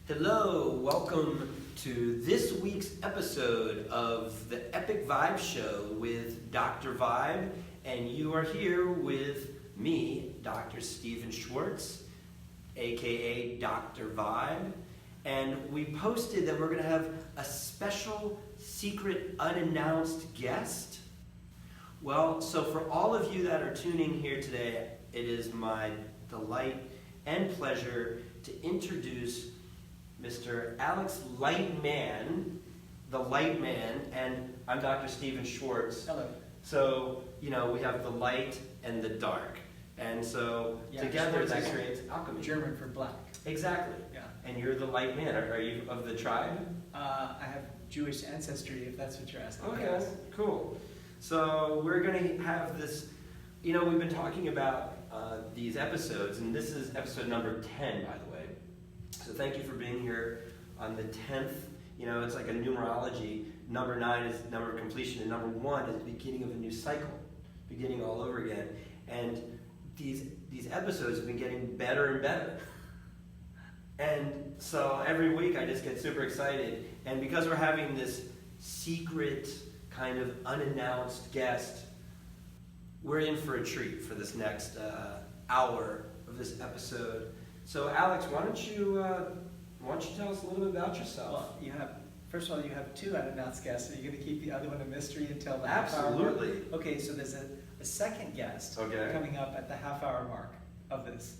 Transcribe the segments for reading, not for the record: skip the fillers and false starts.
Hello, welcome to this week's episode of the Epic Vibe Show with Dr. Vibe, and you are here with me, Dr. Stephen Schwartz, aka Dr. Vibe, and we posted that we're going to have a special, secret, unannounced guest. Well, so for all of you that are tuning here today, it is my delight and pleasure to introduce Mr. Alex Lightman, the Lightman, and I'm Dr. Stephen Schwartz. Hello. So, we have the light and the dark. And so together that creates alchemy. German for black. Exactly. Yeah. And you're the Lightman. Are you of the tribe? I have Jewish ancestry, if that's what you're asking. Okay, cool. So we're going to have this, we've been talking about these episodes, and this is episode number 10, by the way. So thank you for being here on the 10th. It's like a numerology. Number 9 is number of completion, and number 1 is the beginning of a new cycle, beginning all over again. And these episodes have been getting better and better. And so every week I just get super excited. And because we're having this secret, kind of unannounced guest, we're in for a treat for this next hour of this episode. So Alex, why don't you tell us a little bit about yourself? Well, first of all, you have 2 unannounced guests. Are you going to keep the other one a mystery until the half hour? Absolutely. Okay, so there's a second guest coming up at the half-hour mark of this.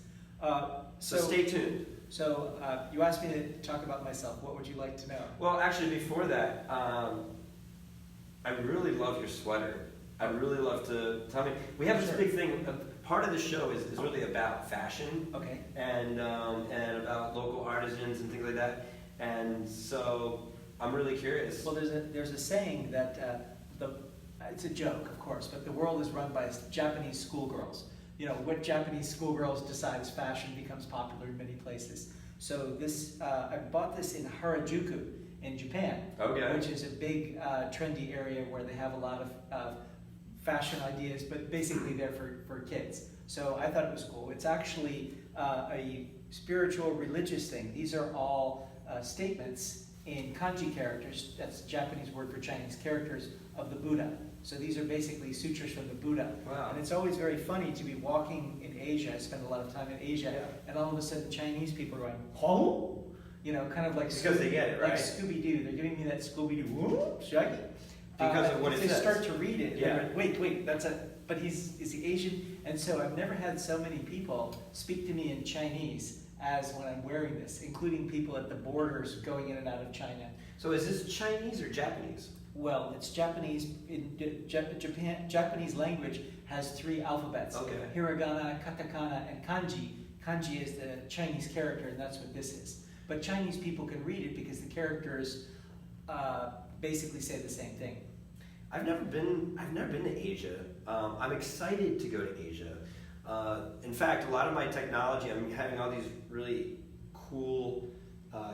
So stay tuned. So you asked me to talk about myself. What would you like to know? Well, actually, before that, I really love your sweater. I'd really love to tell me. We have this big thing. Part of the show is really about fashion, okay, and about local artisans and things like that. And so I'm really curious. Well, there's a saying that it's a joke, of course, but the world is run by Japanese schoolgirls. What Japanese schoolgirls decide is fashion becomes popular in many places. So this, I bought this in Harajuku in Japan, which is a big trendy area where they have a lot of fashion ideas, but basically they're for kids. So I thought it was cool. It's actually a spiritual, religious thing. These are all statements in kanji characters, that's the Japanese word for Chinese characters, of the Buddha. So these are basically sutras from the Buddha. Wow. And it's always very funny to be walking in Asia. I spend a lot of time in Asia, and all of a sudden Chinese people are going, "Huh?" Kind of like because they get it, right? Like Scooby-Doo. They're giving me that Scooby-Doo, whoop, shaggy. Because of what it says. They says. start to read it. Yeah. Wait, but is he Asian? And so I've never had so many people speak to me in Chinese as when I'm wearing this, including people at the borders going in and out of China. So is this Chinese or Japanese? Well, it's Japanese. In Japan, Japanese language has 3 alphabets. Okay. Hiragana, katakana, and kanji. Kanji is the Chinese character, and that's what this is. But Chinese people can read it because the characters basically say the same thing. I've never been to Asia. I'm excited to go to Asia. In fact, a lot of my technology, I'm having all these really cool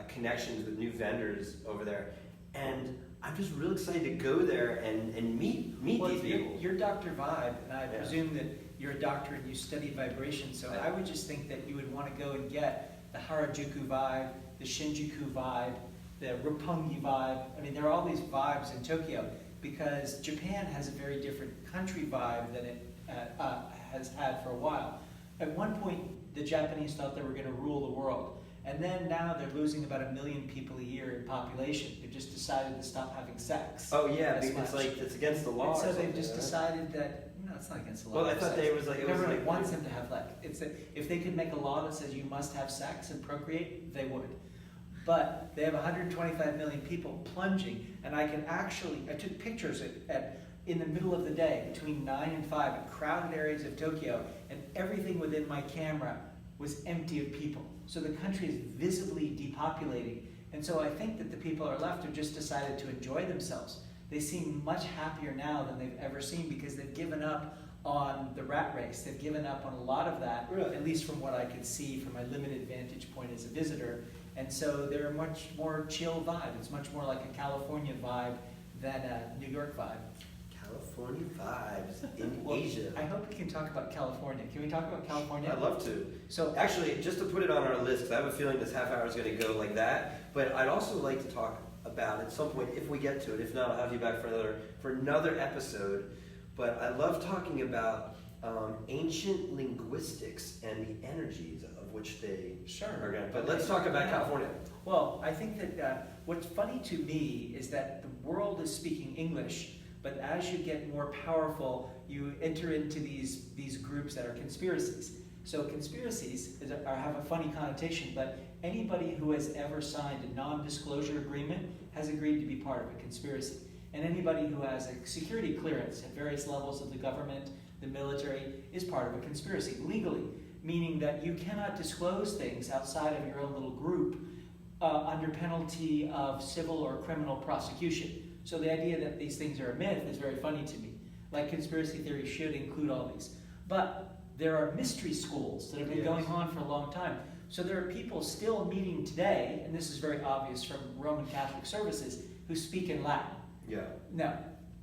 connections with new vendors over there, and I'm just really excited to go there and meet these people. You're Dr. Vibe, and I presume that you're a doctor and you study vibration, so I would just think that you would want to go and get the Harajuku vibe, the Shinjuku vibe, the Roppongi vibe. I mean, there are all these vibes in Tokyo because Japan has a very different country vibe than it has had for a while. At one point, the Japanese thought they were going to rule the world. And then now they're losing about 1 million people a year in population. They've just decided to stop having sex. Oh yeah, because it's against the law. And so they've just decided that, no, it's not against the law. Well, I thought everyone wants them to have if they could make a law that says you must have sex and procreate, they would. But they have 125 million people plunging, and I took pictures in the middle of the day between 9 and 5 in crowded areas of Tokyo, and everything within my camera was empty of people. So the country is visibly depopulating. And so I think that the people who are left have just decided to enjoy themselves. They seem much happier now than they've ever seen because they've given up on the rat race. They've given up on a lot of that, really? At least from what I could see from my limited vantage point as a visitor. And so they're a much more chill vibe. It's much more like a California vibe than a New York vibe. California vibes in Well, Asia. I hope we can talk about California. Can we talk about California? I'd love to. So Actually, just to put it on our list, 'cause I have a feeling this half hour is going to go like that, but I'd also like to talk about at some point, if we get to it. If not, I'll have you back for another episode. But I love talking about ancient linguistics and the energies of which they are going to. But let's talk about California. Well, I think that what's funny to me is that the world is speaking English, but as you get more powerful, you enter into these groups that are conspiracies. So conspiracies have a funny connotation, but anybody who has ever signed a non-disclosure agreement has agreed to be part of a conspiracy. And anybody who has a security clearance at various levels of the government, the military, is part of a conspiracy, legally, meaning that you cannot disclose things outside of your own little group under penalty of civil or criminal prosecution. So the idea that these things are a myth is very funny to me. Like conspiracy theory should include all these. But there are mystery schools that have been going on for a long time. So there are people still meeting today, and this is very obvious from Roman Catholic services, who speak in Latin. Yeah. Now,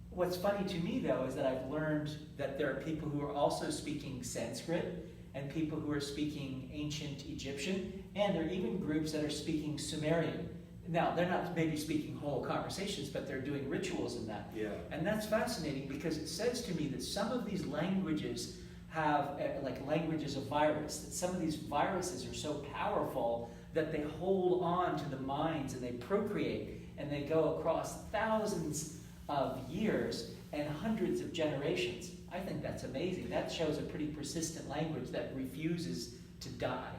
what's funny to me though is that I've learned that there are people who are also speaking Sanskrit, and people who are speaking ancient Egyptian, and there are even groups that are speaking Sumerian. Now, they're not maybe speaking whole conversations, but they're doing rituals in that. Yeah. And that's fascinating because it says to me that some of these languages have, like languages of virus, that some of these viruses are so powerful that they hold on to the minds and they procreate and they go across thousands of years and hundreds of generations. I think that's amazing. That shows a pretty persistent language that refuses to die.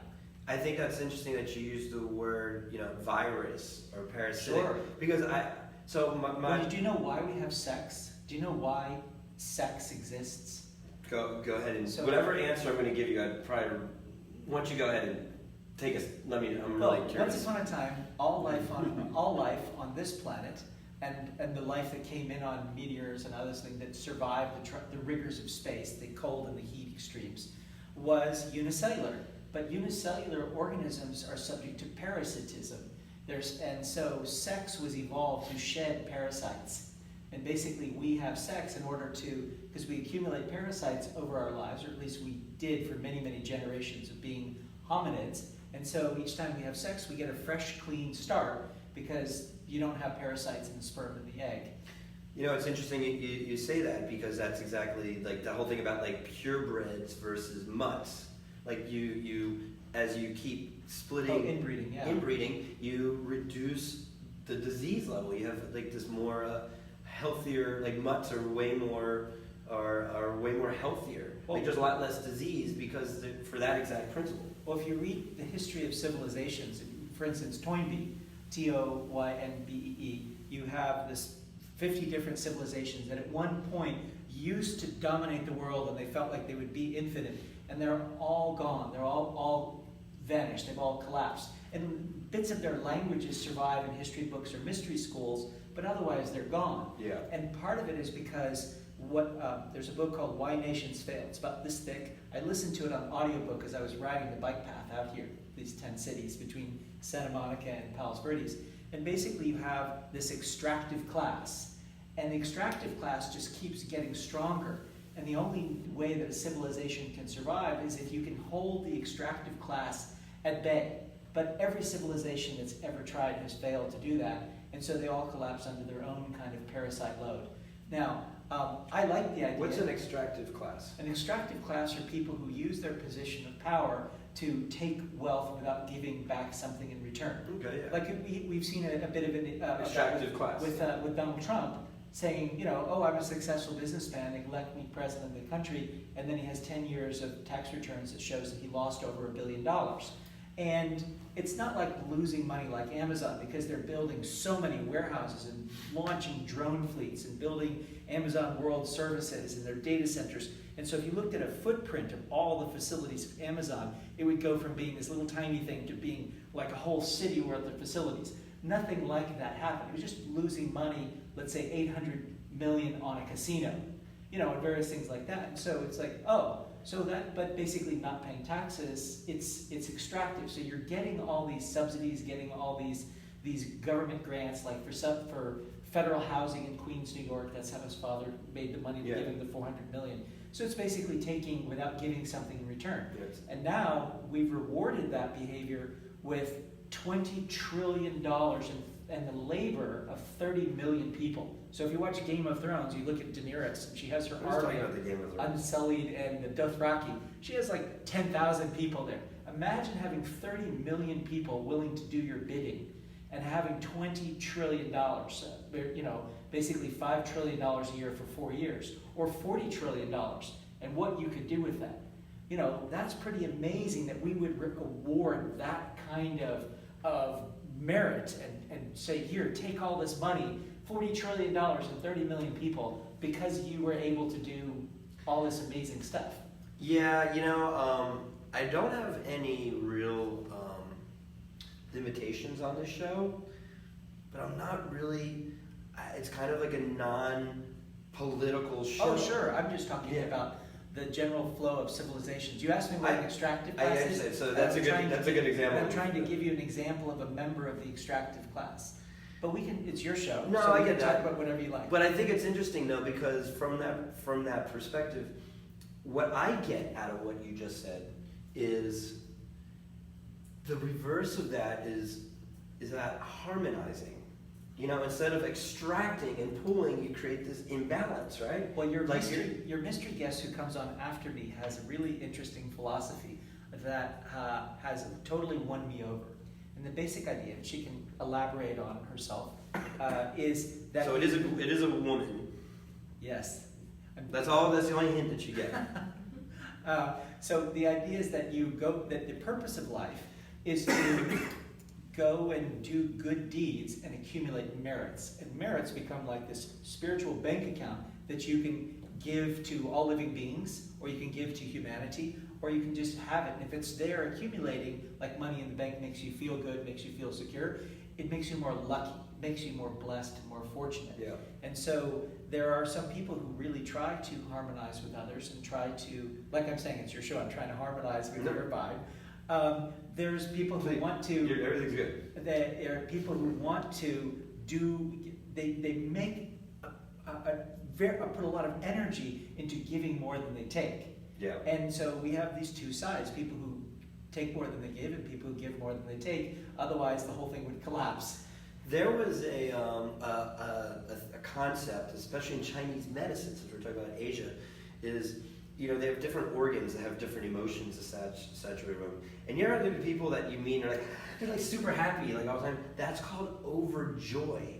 I think that's interesting that you use the word, virus or parasitic. Sure. Because Well, do you know why we have sex? Do you know why sex exists? Go ahead and whatever answer I'm going to give you, I'd probably once you go ahead and take us. I'm really curious. Once upon a time, all life on this planet, and the life that came in on meteors and other things that survived the rigors of space, the cold and the heat extremes, was unicellular. But unicellular organisms are subject to parasitism. And so sex was evolved to shed parasites. And basically we have sex in order to, because we accumulate parasites over our lives, or at least we did for many, many generations of being hominids. And so each time we have sex, we get a fresh, clean start because you don't have parasites in the sperm and the egg. It's interesting you say that because that's exactly like the whole thing about like purebreds versus mutts. Like you as you keep splitting inbreeding, inbreeding, you reduce the disease level. You have like this more healthier, like mutts are way more healthier. Like there's a lot less disease because for that exact principle. Well, if you read the history of civilizations, for instance, Toynbee, Toynbee, you have this 50 different civilizations that at one point used to dominate the world and they felt like they would be infinite, and they're all gone. They're all vanished. They've all collapsed. And bits of their languages survive in history books or mystery schools, but otherwise they're gone. Yeah. And part of it is because there's a book called Why Nations Fail. It's about this thick. I listened to it on audiobook as I was riding the bike path out here, these 10 cities between Santa Monica and Palos Verdes. And basically you have this extractive class, and the extractive class just keeps getting stronger. And the only way that a civilization can survive is if you can hold the extractive class at bay. But every civilization that's ever tried has failed to do that, and so they all collapse under their own kind of parasite load. Now, I like the idea. What's an extractive class? An extractive class are people who use their position of power to take wealth without giving back something in return. Okay, yeah. Like we've seen a bit of an extractive class with Donald Trump saying, I'm a successful businessman, they elect me president of the country, and then he has 10 years of tax returns that shows that he lost over $1 billion. And it's not like losing money like Amazon, because they're building so many warehouses and launching drone fleets and building Amazon World Services and their data centers. And so if you looked at a footprint of all the facilities of Amazon, it would go from being this little tiny thing to being like a whole city worth of facilities. Nothing like that happened. It was just losing money, let's say 800 million on a casino, and various things like that. And so it's like, but basically not paying taxes, it's extractive. So you're getting all these subsidies, getting all these government grants, like for federal housing in Queens, New York. That's how his father made the money to Yeah. give him the $400 million. So it's basically taking without giving something in return. Yes. And now we've rewarded that behavior with $20 trillion and the labor of 30 million people. So if you watch Game of Thrones, you look at Daenerys, and she has her Who's talking army, about the Game of Thrones? Unsullied and the Dothraki. She has like 10,000 people there. Imagine having 30 million people willing to do your bidding and having $20 trillion, basically $5 trillion a year for 4 years, or $40 trillion, and what you could do with that. That's pretty amazing that we would award that kind of merit and say, here, take all this money, $40 trillion and 30 million people, because you were able to do all this amazing stuff. Yeah, I don't have any real limitations on this show, but I'm not really, it's kind of like a non-political show. Oh, sure. I'm just talking about the general flow of civilizations. You asked me what an extractive class is. So that's a good example. I'm trying to give you an example of a member of the extractive class. But it's your show. No, so I we get can that. talk about whatever you like. But I think it's interesting though, because from that perspective, what I get out of what you just said is the reverse of that is that harmonizing. Instead of extracting and pulling, you create this imbalance, right? Well, your mystery guest who comes on after me has a really interesting philosophy that has totally won me over. And the basic idea, and she can elaborate on herself, is that... So it is a woman. Yes. That's the only hint that you get. So the idea is that that the purpose of life is to go and do good deeds and accumulate merits. And merits become like this spiritual bank account that you can give to all living beings, or you can give to humanity, or you can just have it. And if it's there accumulating, like money in the bank makes you feel good, makes you feel secure, it makes you more lucky, makes you more blessed and more fortunate. Yeah. And so there are some people who really try to harmonize with others and try to, like I'm saying, it's your show, I'm trying to harmonize with your vibe. There's people who want to... Everything's good. There are people who want to do... They make put a lot of energy into giving more than they take. Yeah. And so we have these two sides, people who take more than they give and people who give more than they take. Otherwise, the whole thing would collapse. There was a concept, especially in Chinese medicine, since we're talking about Asia, is, they have different organs that have different emotions associated with them. And you're not the people that you meet are they're like super happy like all the time. That's called overjoy.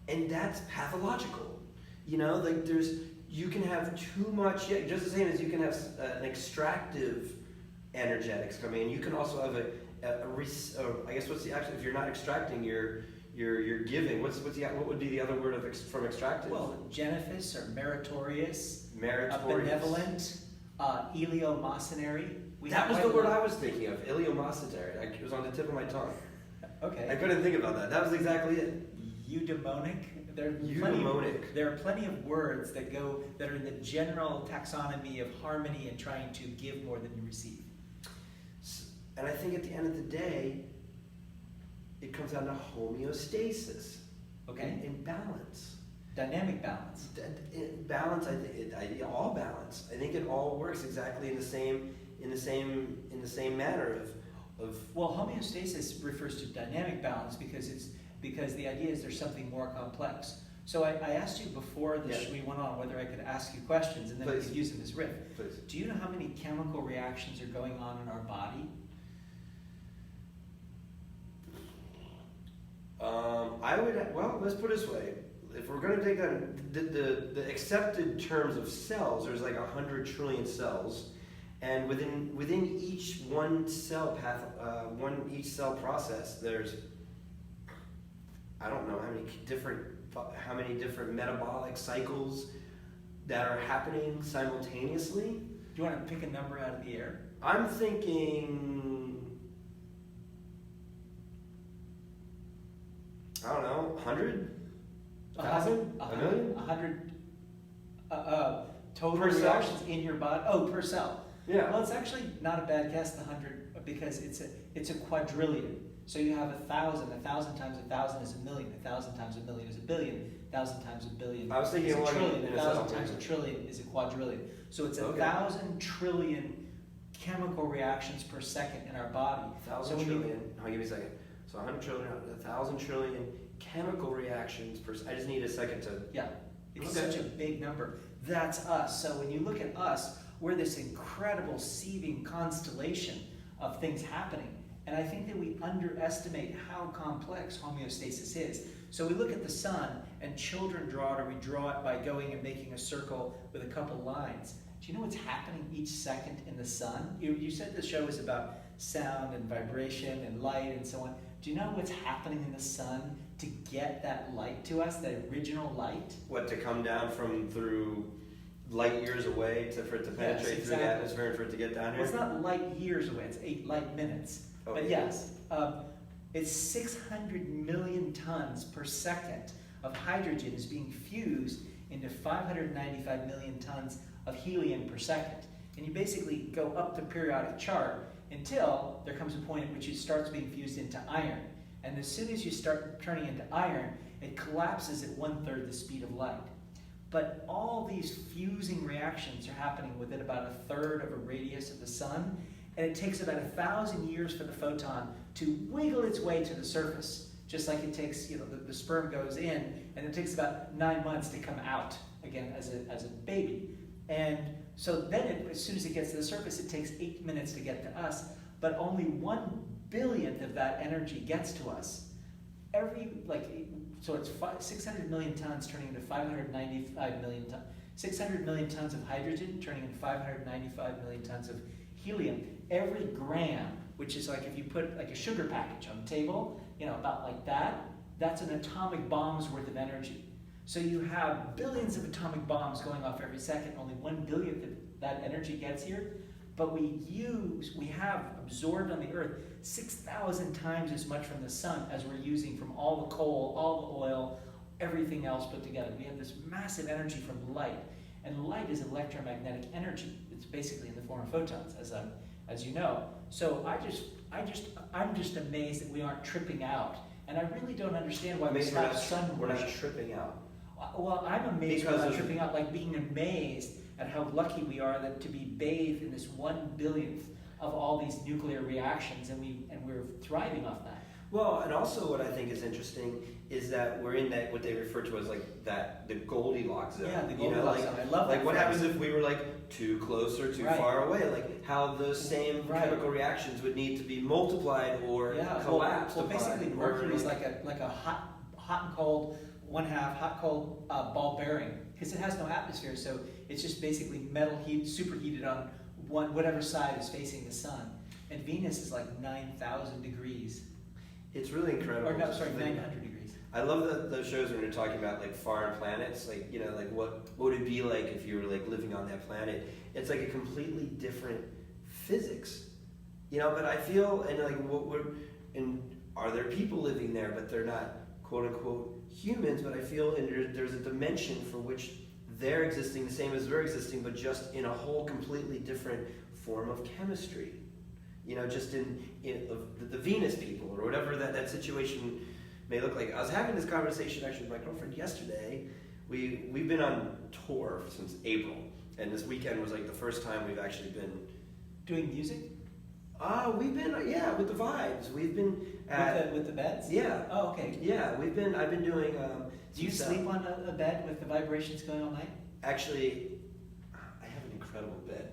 And that's pathological. You can have too much, just the same as you can have an extractive energetics coming in. You can also have I guess if you're not extracting, you're giving. What would be the other word from extractive? Well, benefice or meritorious, meritorious, benevolent, eleemosynary. That was the word I was thinking of. Eleemosynary. It was on the tip of my tongue. Okay. I couldn't think about that. That was exactly it. Eudaimonic. There are plenty of words that are in the general taxonomy of harmony and trying to give more than you receive. And I think at the end of the day, it comes down to homeostasis. Okay. And balance. Dynamic balance. Balance. All balance. I think it all works exactly in the same manner of. Well, homeostasis refers to dynamic balance because the idea is there's something more complex. So I asked you before we went on whether I could ask you questions and then we could use them as riff. Please. Do you know how many chemical reactions are going on in our body? Let's put it this way. If we're going to take that, the accepted terms of cells, there's like 100 trillion cells. And within each one cell each cell process, there's, I don't know how many different metabolic cycles that are happening simultaneously. Do you want to pick a number out of the air? I'm thinking, I don't know, 100? 1,000? A million? 100 total per reactions cell? in your body. Oh, per cell. Yeah. Well, it's actually not a bad guess, the 100 because it's a quadrillion. So you have 1,000. 1,000 times 1,000 is a million. 1,000 times a million is a billion. 1,000 times a billion I was thinking is a one trillion. in 1,000 times a trillion is a quadrillion. So it's Okay. 1,000 trillion chemical reactions per second in our body. 1,000 trillion. Hold on, give me a second. So 100 trillion, 1,000 trillion chemical reactions per. I just need a second to. Yeah, it's Okay. such a big number. That's us. So when you look at us, we're this incredible seething constellation of things happening. And I think that we underestimate how complex homeostasis is. So we look at the sun, and children draw it, or we draw it by going and making a circle with a couple lines. Do you know what's happening each second in the sun? You said the show is about sound and vibration and light and so on. Do you know what's happening in the sun to get that light to us, that original light? What, to come down from through light years away for it to penetrate Yes, through the exactly. atmosphere and for it to get down here? Well, it's not light years away, it's 8 light minutes. Oh, But yeah. yes, it's 600 million tons per second of hydrogen is being fused into 595 million tons of helium per second. And you basically go up the periodic chart until there comes a point at which it starts being fused into iron. And as soon as you start turning into iron, it collapses at 1/3 the speed of light. But all these fusing reactions are happening within about 1/3 of a radius of the sun, and it takes about 1,000 years for the photon to wiggle its way to the surface, just like it takes, the sperm goes in, and it takes about 9 months to come out again as a baby. And so then, as soon as it gets to the surface, it takes 8 minutes to get to us, but only 1/100000th of that energy gets to us. So it's 600 million tons turning into 595 million tons. 600 million tons of hydrogen turning into 595 million tons of helium. Every gram, which is like if you put like a sugar package on the table, about like that, that's an atomic bomb's worth of energy. So you have billions of atomic bombs going off every second, only 1/100000th of that energy gets here. But we have absorbed on the Earth 6,000 times as much from the sun as we're using from all the coal, all the oil, everything else put together. We have this massive energy from light. And light is electromagnetic energy. It's basically in the form of photons, as you know. So I'm just amazed that we aren't tripping out. And I really don't understand why we stop sun. We're not tripping out. Well, I'm amazed Because we're not of- tripping out, like being amazed at how lucky we are that to be bathed in this 1/100000th of all these nuclear reactions, and we're thriving off that. Well, and also what I think is interesting is that we're in that what they refer to as the Goldilocks zone. Yeah, the Goldilocks zone. I love that what phrase. happens if we were too close or too Right. far away? Like how those same Right. chemical reactions would need to be multiplied or collapsed. Well, basically, upon, Mercury or is like a hot and cold, hot cold ball bearing, because it has no atmosphere. So it's just basically metal heat superheated on whatever side is facing the sun. And Venus is like 9,000 degrees. It's really incredible. Or no, sorry, 900 degrees. I love those shows when you're talking about foreign planets, what would it be like if you were living on that planet? It's like a completely different physics, But I feel and are there people living there, but they're not quote unquote humans? But I feel there's a dimension for which they're existing the same as we're existing, but just in a whole completely different form of chemistry. Just in the Venus people or whatever that situation may look like. I was having this conversation actually with my girlfriend yesterday. We've been on tour since April, and this weekend was the first time we've actually been doing music. We've been with the vibes. We've been with the beds. Yeah. Oh, okay. Yeah, I've been doing. Do you sleep on a bed with the vibrations going all night? Actually, I have an incredible bed.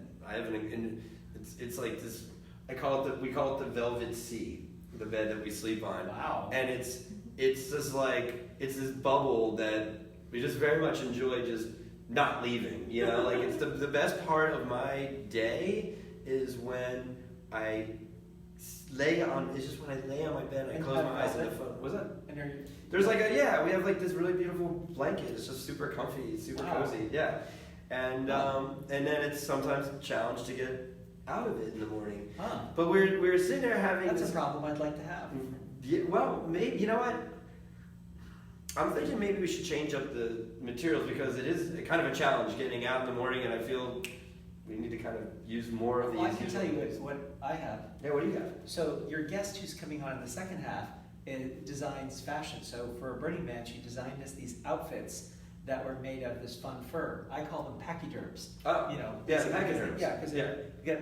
It's like this. We call it the Velvet Sea, the bed that we sleep on. Wow. And it's just it's this bubble that we just very much enjoy just not leaving. It's the best part of my day is when I lay on my bed and I close my eyes and the phone. What's that? And There's we have this really beautiful blanket. It's just super comfy, super cozy. Yeah. And and then it's sometimes a challenge to get out of it in the morning. Huh. But we're sitting there having That's a problem I'd like to have. Yeah, well, maybe, you know what? I'm thinking maybe we should change up the materials because it is kind of a challenge getting out in the morning, and I feel we need to kind of use more of these. Well, I can tell you what I have. Yeah, what do you got? So your guest who's coming on in the second half designs fashion. So for Burning Man, she designed us these outfits that were made out of this fun fur. I call them pachyderms. Oh, you know, yeah, pachyderms. Yeah, because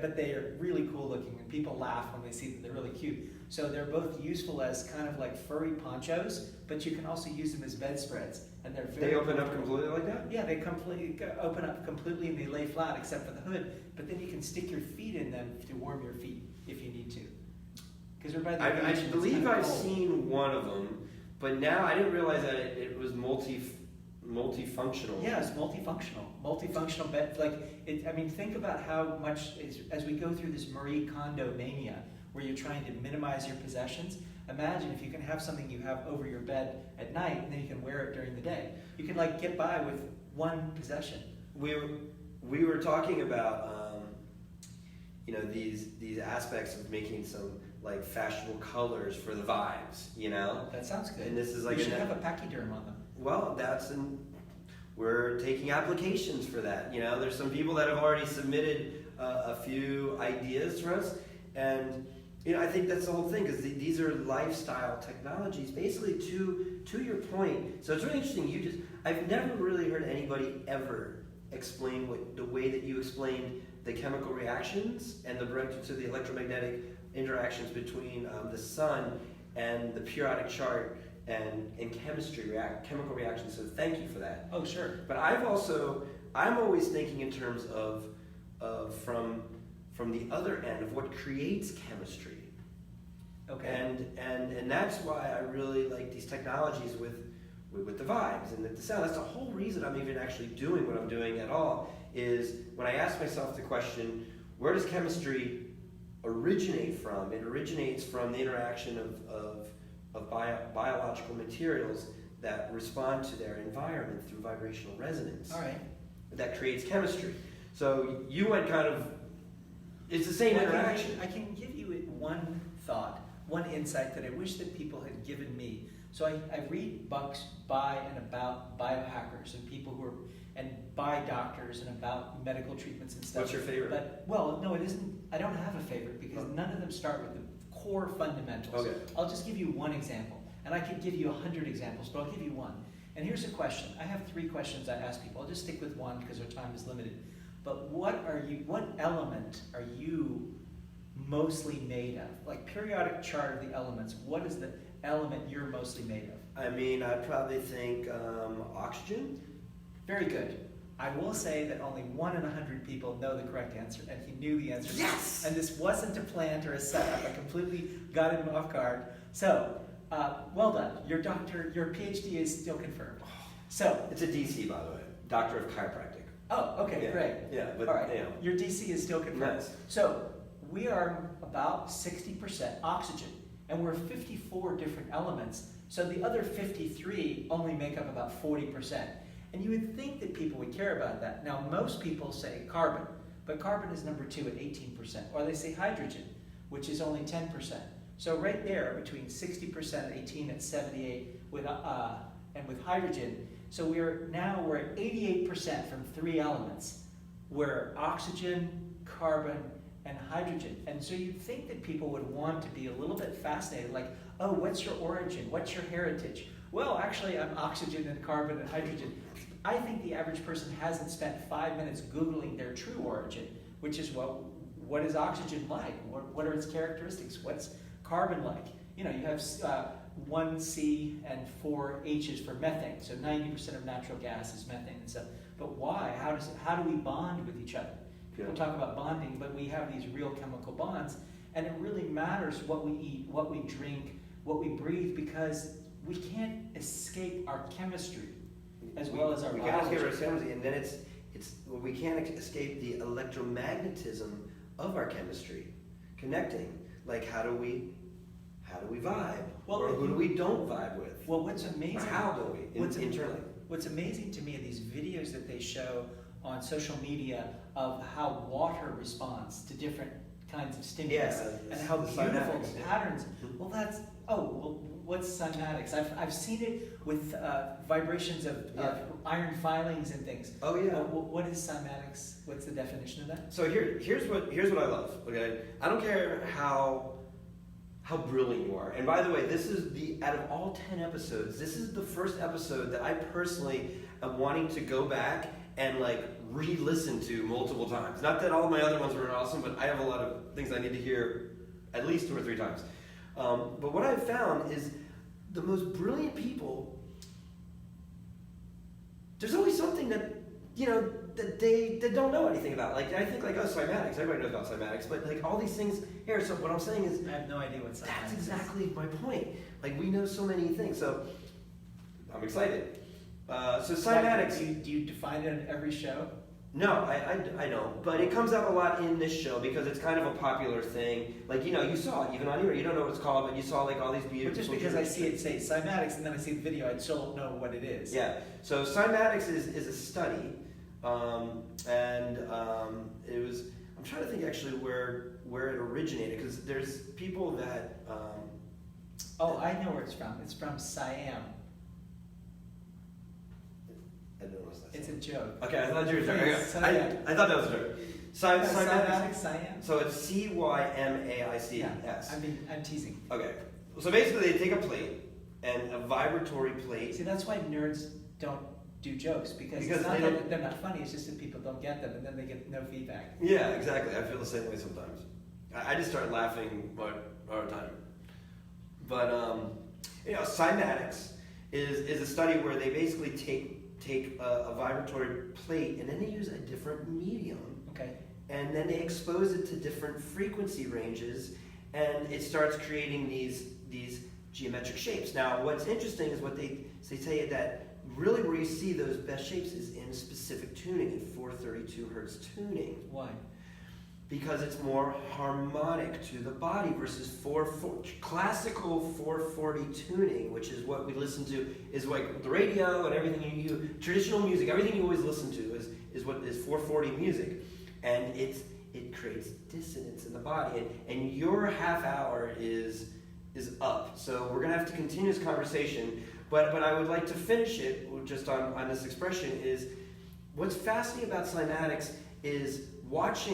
but they are really cool looking, and people laugh when they see that they're really cute. So they're both useful as kind of like furry ponchos, but you can also use them as bedspreads, and they're very. They open up completely like that? Yeah, they completely open up completely, and they lay flat except for the hood. But then you can stick your feet in them to warm your feet if you need to. Because we're by the I beach, believe I've seen one of them, but now I didn't realize that it was multifunctional. Yeah, it's multifunctional. Multifunctional bed. I mean, think about how much as we go through this Marie Kondo mania, where you're trying to minimize your possessions. Imagine if you can have something you have over your bed at night, and then you can wear it during the day. You can get by with one possession. We were talking about these aspects of making some fashionable colors for the vibes, That sounds good. And this is we should have a pachyderm on them. Well, we're taking applications for that. There's some people that have already submitted a few ideas for us, and I think that's the whole thing, because these are lifestyle technologies, basically to your point. So it's really interesting. I've never really heard anybody ever explain the way that you explained the chemical reactions and the electromagnetic interactions between the sun and the periodic chart and chemical reactions. So thank you for that. Oh, sure. But I'm always thinking in terms of from the other end of what creates chemistry. Okay. And that's why I really like these technologies with the vibes and the sound. That's the whole reason I'm even actually doing what I'm doing at all, is when I ask myself the question, where does chemistry originate from? It originates from the interaction of biological materials that respond to their environment through vibrational resonance. All right. That creates chemistry. So you went it's the same interaction. I can give you one thought, one insight that I wish that people had given me. So I read books by and about biohackers and people and by doctors and about medical treatments and stuff. What's your favorite? No, it isn't. I don't have a favorite because none of them start with the core fundamentals. Okay. I'll just give you one example, and I could give you 100 examples, but I'll give you one. And here's a question. I have 3 questions I ask people. I'll just stick with one because our time is limited. But what element are you mostly made of? Periodic chart of the elements, what is the element you're mostly made of? I mean, I'd probably think oxygen. Very good. I will say that only 1 in 100 people know the correct answer, and he knew the answer. Yes! And this wasn't a plant or a setup. I completely got him off guard. So, well done. Your PhD is still confirmed. So It's a DC, by the way. Doctor of Chiropractic. Oh, okay, Yeah. great. Yeah, but all right. Your DC is still confirmed. Nice. So we are about 60% oxygen, and we're 54 different elements. So the other 53 only make up about 40%. And you would think that people would care about that. Now, most people say carbon, but carbon is number 2 at 18%. Or they say hydrogen, which is only 10%. So right there, between 60%, 18 at 78, and with hydrogen, so we're at 88% from 3 elements. We're oxygen, carbon, and hydrogen. And so you'd think that people would want to be a little bit fascinated, like, oh, what's your origin? What's your heritage? Well, actually, I'm oxygen and carbon and hydrogen. I think the average person hasn't spent 5 minutes Googling their true origin, which is what is oxygen like? What are its characteristics? What's carbon like? You have 1 C and 4 H's for methane. So 90% of natural gas is methane and stuff. But why? How do we bond with each other? People talk about bonding, but we have these real chemical bonds, and it really matters what we eat, what we drink, what we breathe, because we can't escape our chemistry as well as our biology. We can't escape our chemistry, and then we can't escape the electromagnetism of our chemistry, connecting. Like, how do we vibe? Or who do we don't vibe with? Well, what's amazing? Or how do we internally? What's amazing to me are these videos that they show on social media of how water responds to different kinds of stimulus, Yeah, and how the beautiful cymatics, the yeah. patterns. Well, what's cymatics? I've seen it with vibrations of iron filings and things. Oh yeah. What is cymatics? What's the definition of that? So here's what I love. Okay, I don't care how brilliant you are. And by the way, this is out of all 10 episodes, this is the first episode that I personally am wanting to go back and like re-listen to multiple times. Not that all of my other ones were awesome, but I have a lot of things I need to hear at least 2 or 3 times. But what I've found is the most brilliant people, there's always something that, that they don't know anything about. Like, I think like, cymatics, everybody knows about cymatics, but like all these things here, so what I'm saying is, I have no idea what cymatics that's exactly my point. Like, we know so many things, so I'm excited. So cymatics... Do you define it in every show? No, I know, but it comes up a lot in this show because it's kind of a popular thing. Like, you saw it even on here. You don't know what it's called, but you saw like all these beautiful... But just because I see it say cymatics and then I see the video, I still don't know what it is. Yeah, so cymatics is a study, and it was... I'm trying to think actually where it originated, because there's people that... Oh, I know where it's from. It's from Siam. I don't know what's that. It's a joke. Okay, I thought you were joking. Yes, I thought that was a joke. Cymatics. Siam? So it's Cymaics. Yeah, I'm teasing. Okay, so basically they take a plate and a vibratory plate. See, that's why nerds don't do jokes, because it's not that they're not funny, it's just that people don't get them and then they get no feedback. Yeah, exactly. I feel the same way sometimes. I just start laughing all the time. But cymatics is a study where they basically take a vibratory plate and then they use a different medium. Okay. And then they expose it to different frequency ranges, and it starts creating these geometric shapes. Now, what's interesting is what they tell you that really where you see those best shapes is in specific tuning, in 432 hertz tuning. Why? Because it's more harmonic to the body versus classical 440 tuning, which is what we listen to, is like the radio and everything traditional music, everything you always listen to is what is 440 music. And it creates dissonance in the body. And your half hour is up. So we're gonna have to continue this conversation, but I would like to finish it just on this expression is, what's fascinating about cymatics is once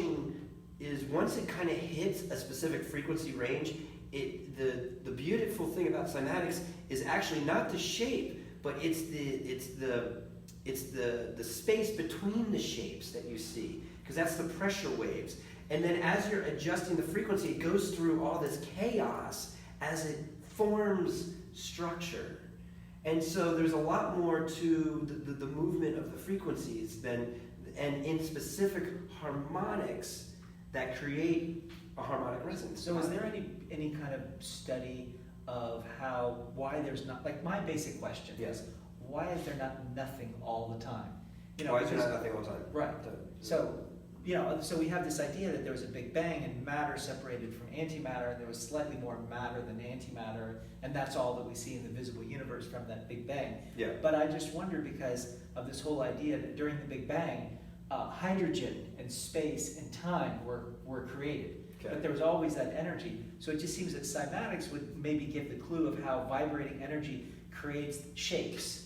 it kind of hits a specific frequency range, the beautiful thing about cymatics is actually not the shape, but it's the space between the shapes that you see, because that's the pressure waves. And then as you're adjusting the frequency, it goes through all this chaos as it forms structure. And so there's a lot more to the movement of the frequencies and in specific harmonics that create a harmonic resonance. So is there any kind of study of why there's not, like my basic question is, why is there not nothing all the time? Why is there not nothing all the time? Right. So we have this idea that there was a Big Bang and matter separated from antimatter, and there was slightly more matter than antimatter, and that's all that we see in the visible universe from that Big Bang. Yeah. But I just wonder, because of this whole idea that during the Big Bang, hydrogen and space and time were created. Okay. But there was always that energy. So it just seems that cymatics would maybe give the clue of how vibrating energy creates shapes.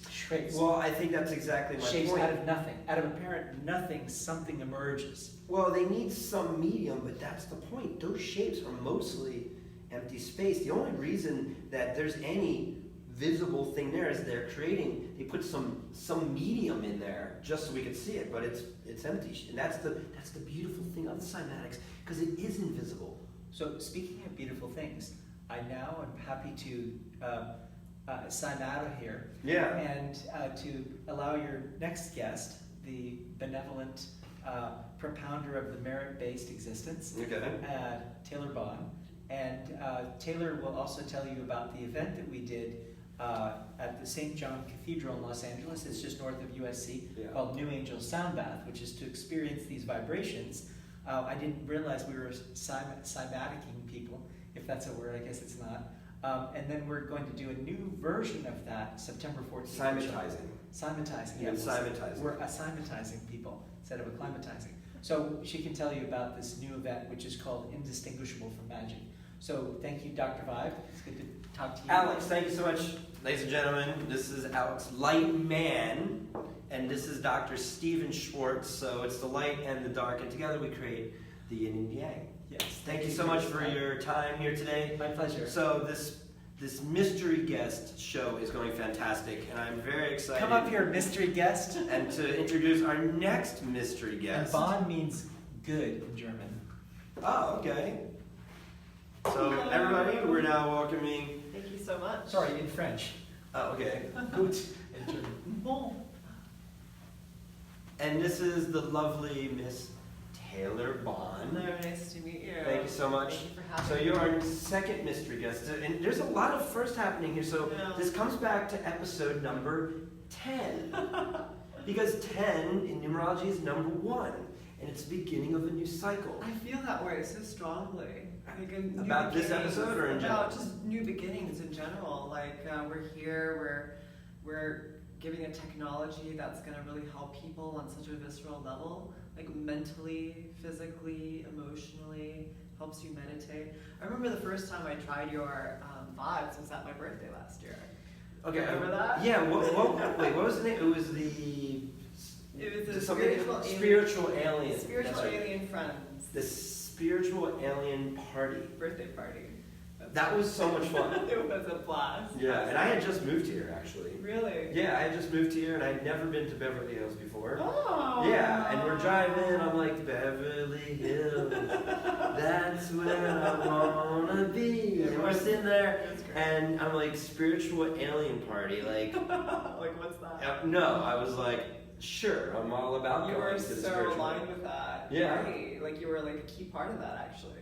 Well, I think that's exactly my shapes point. Out of nothing. Out of apparent nothing, something emerges. Well, they need some medium, but that's the point. Those shapes are mostly empty space. The only reason that there's any visible thing there is they put some medium in there just so we could see it, but it's empty. And that's the beautiful thing of the cymatics, because it is invisible. So speaking of beautiful things, I now am happy to sign out of here. Yeah. And to allow your next guest, the benevolent propounder of the merit-based existence, Taylor Bond. And Taylor will also tell you about the event that we did at the St. John Cathedral in Los Angeles. It's just north of USC, called New Angel Sound Bath, which is to experience these vibrations. I didn't realize we were cymaticing people, if that's a word. I guess it's not. And then we're going to do a new version of that September 14th. Cymatizing. Cymatizing. Yeah, cymatizing. We're cymatizing people instead of acclimatizing. So she can tell you about this new event, which is called Indistinguishable from Magic. So thank you, Dr. Vibe. It's good to talk to you. Alex, thank you so much, ladies and gentlemen. This is Alex Lightman, and this is Dr. Stephen Schwartz. So it's the light and the dark, and together we create the yin and yang. Yes. Thank you so much for your time here today. My pleasure. So this mystery guest show is going fantastic, and I'm very excited. Come up here, mystery guest. And to introduce our next mystery And guest. Bon means good in German. Oh, okay. So everybody, we're now welcoming. Thank you so much. Sorry, in French. Oh, okay. Gut in German. Bon. And this is the lovely Miss Taylor Bond. Hello, nice to meet you. Thank you so much. Thank you for having So me. you're our second mystery guest, and there's a lot of first happening here. So Yeah. this comes back to episode number 10, because 10 in numerology is number 1, and it's the beginning of a new cycle. I feel that way so strongly. Like a new About this beginnings, episode or in general? About just new beginnings in general. Like we're here, we're giving a technology that's going to really help people on such a visceral level, like mentally, physically, emotionally, helps you meditate. I remember the first time I tried your vibes was at my birthday last year. Okay. Remember that? Yeah. Wait. What was the name? It was the. It was a something- spiritual alien. Spiritual That's right. alien friends. The spiritual alien party. Birthday party. That was so much fun. It was a blast. Yeah, and I had just moved here actually. Really? Yeah, I had just moved here and I'd never been to Beverly Hills before. Oh. Yeah, and we're driving, I'm like, Beverly Hills, that's where I wanna be. And we're sitting there, It was great. and I'm like, spiritual alien party, like, Like, what's that? no, I was like, sure, I'm all about You going were to the so spiritual. aligned with that. Yeah. Right. Like, you were like a key part of that, actually.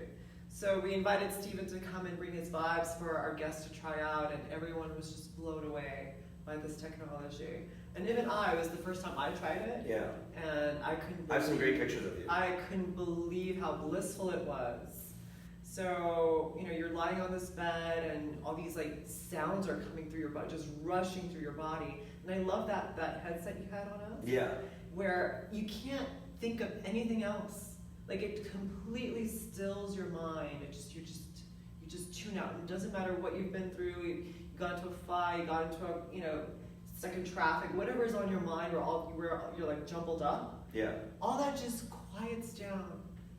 So we invited Stephen to come and bring his vibes for our guests to try out, and everyone was just blown away by this technology. And even it was the first time I tried it, Yeah, and I couldn't I have some believe- great pictures of you. I couldn't believe how blissful it was. So, you're lying on this bed and all these like sounds are coming through your body, just rushing through your body. And I love that headset you had on us, Yeah, where you can't think of anything else. Like it completely stills your mind. You just tune out. It doesn't matter what you've been through. You got into a fight, you got into a stuck in traffic, whatever is on your mind, you're like jumbled up. yeah. All that just quiets down,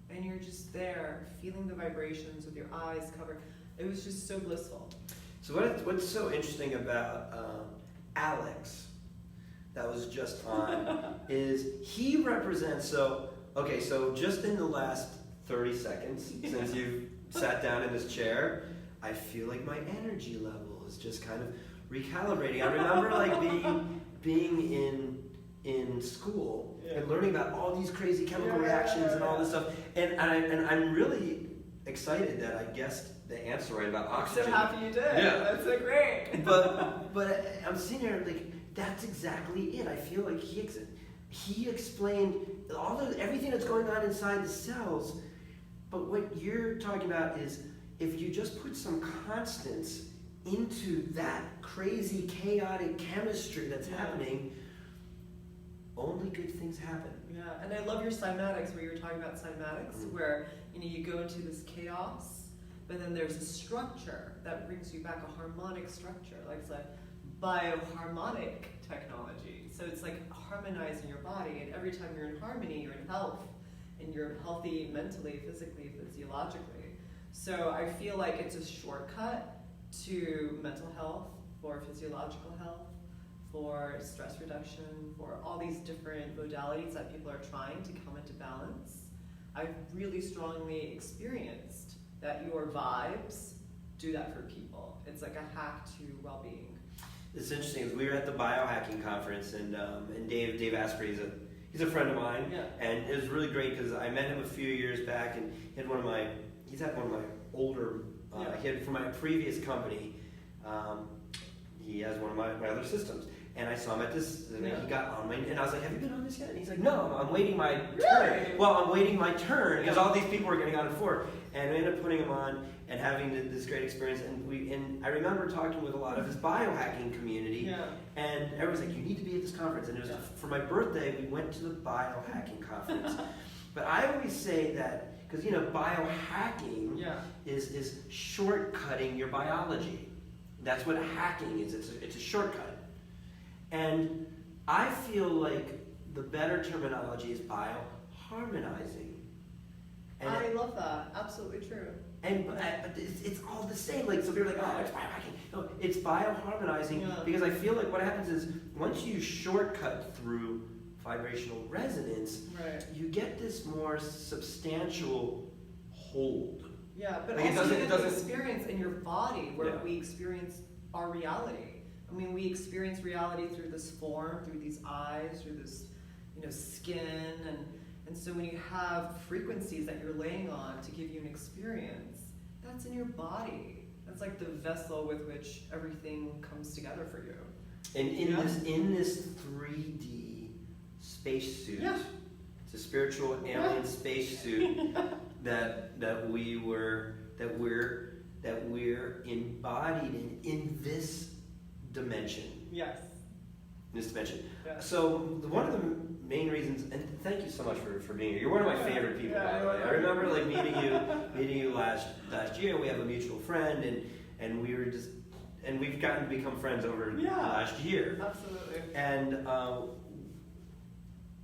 and you're just there, feeling the vibrations with your eyes covered. It was just so blissful. So what's so interesting about Alex, that was just on, is he represents, so just in the last 30 seconds, since you've sat down in this chair, I feel like my energy level is just kind of recalibrating. I remember like being in school and learning about all these crazy chemical reactions and all this stuff, and I'm really excited that I guessed the answer right about I'm oxygen. so happy you did. Yeah. That's so great. But I'm sitting there like, that's exactly it. I feel like he explained everything that's going on inside the cells. But what you're talking about is if you just put some constants into that crazy chaotic chemistry that's happening, only good things happen. Yeah, and I love your cymatics, where you were talking about cymatics, where you go into this chaos, but then there's a structure that brings you back, a harmonic structure, like it's like bioharmonic technology. So it's like harmonizing your body, and every time you're in harmony, you're in health, and you're healthy mentally, physically, physiologically. So I feel like it's a shortcut to mental health, for physiological health, for stress reduction, for all these different modalities that people are trying to come into balance. I've really strongly experienced that your vibes do that for people. It's like a hack to well-being. It's interesting. We were at the biohacking conference, and Dave Asprey, he's a friend of mine, Yeah. and it was really great because I met him a few years back, and he's had one of my older. He had from my previous company. He has one of my other systems, and I saw him at this. And he got on my, and I was like, "Have you been on this yet?" And he's like, "No, I'm waiting my turn." Well, I'm waiting my turn because all these people were getting on it for. And we ended up putting him on and having this great experience. And I remember talking with a lot of his biohacking community. Yeah. And everyone's like, "You need to be at this conference." And it was for my birthday. We went to the biohacking conference, But I always say that, because biohacking Yeah. is shortcutting your biology. That's what hacking is. It's a shortcut. And I feel like the better terminology is bioharmonizing. And I love that. Absolutely true. but it's all the same. Like, so people are like, oh, it's biohacking. No, it's bioharmonizing, Yeah. because I feel like what happens is once you shortcut through vibrational resonance, Right. you get this more substantial hold. Yeah, but Like, it also you doesn't- get the experience in your body where Yeah. we experience our reality. I mean, we experience reality through this form, through these eyes, through this, skin, and so when you have frequencies that you're laying on to give you an experience, that's in your body. That's like the vessel with which everything comes together for you. And in Yeah. this 3D spacesuit, Yeah. it's a spiritual alien spacesuit that we're embodied in this dimension. Yes. This dimension. Yeah. So one of the main reasons, and thank you so much for being here. You're one of my favorite people, by the way. I remember like meeting you last year. We have a mutual friend, and we were just, and we've gotten to become friends over the last year. Absolutely. And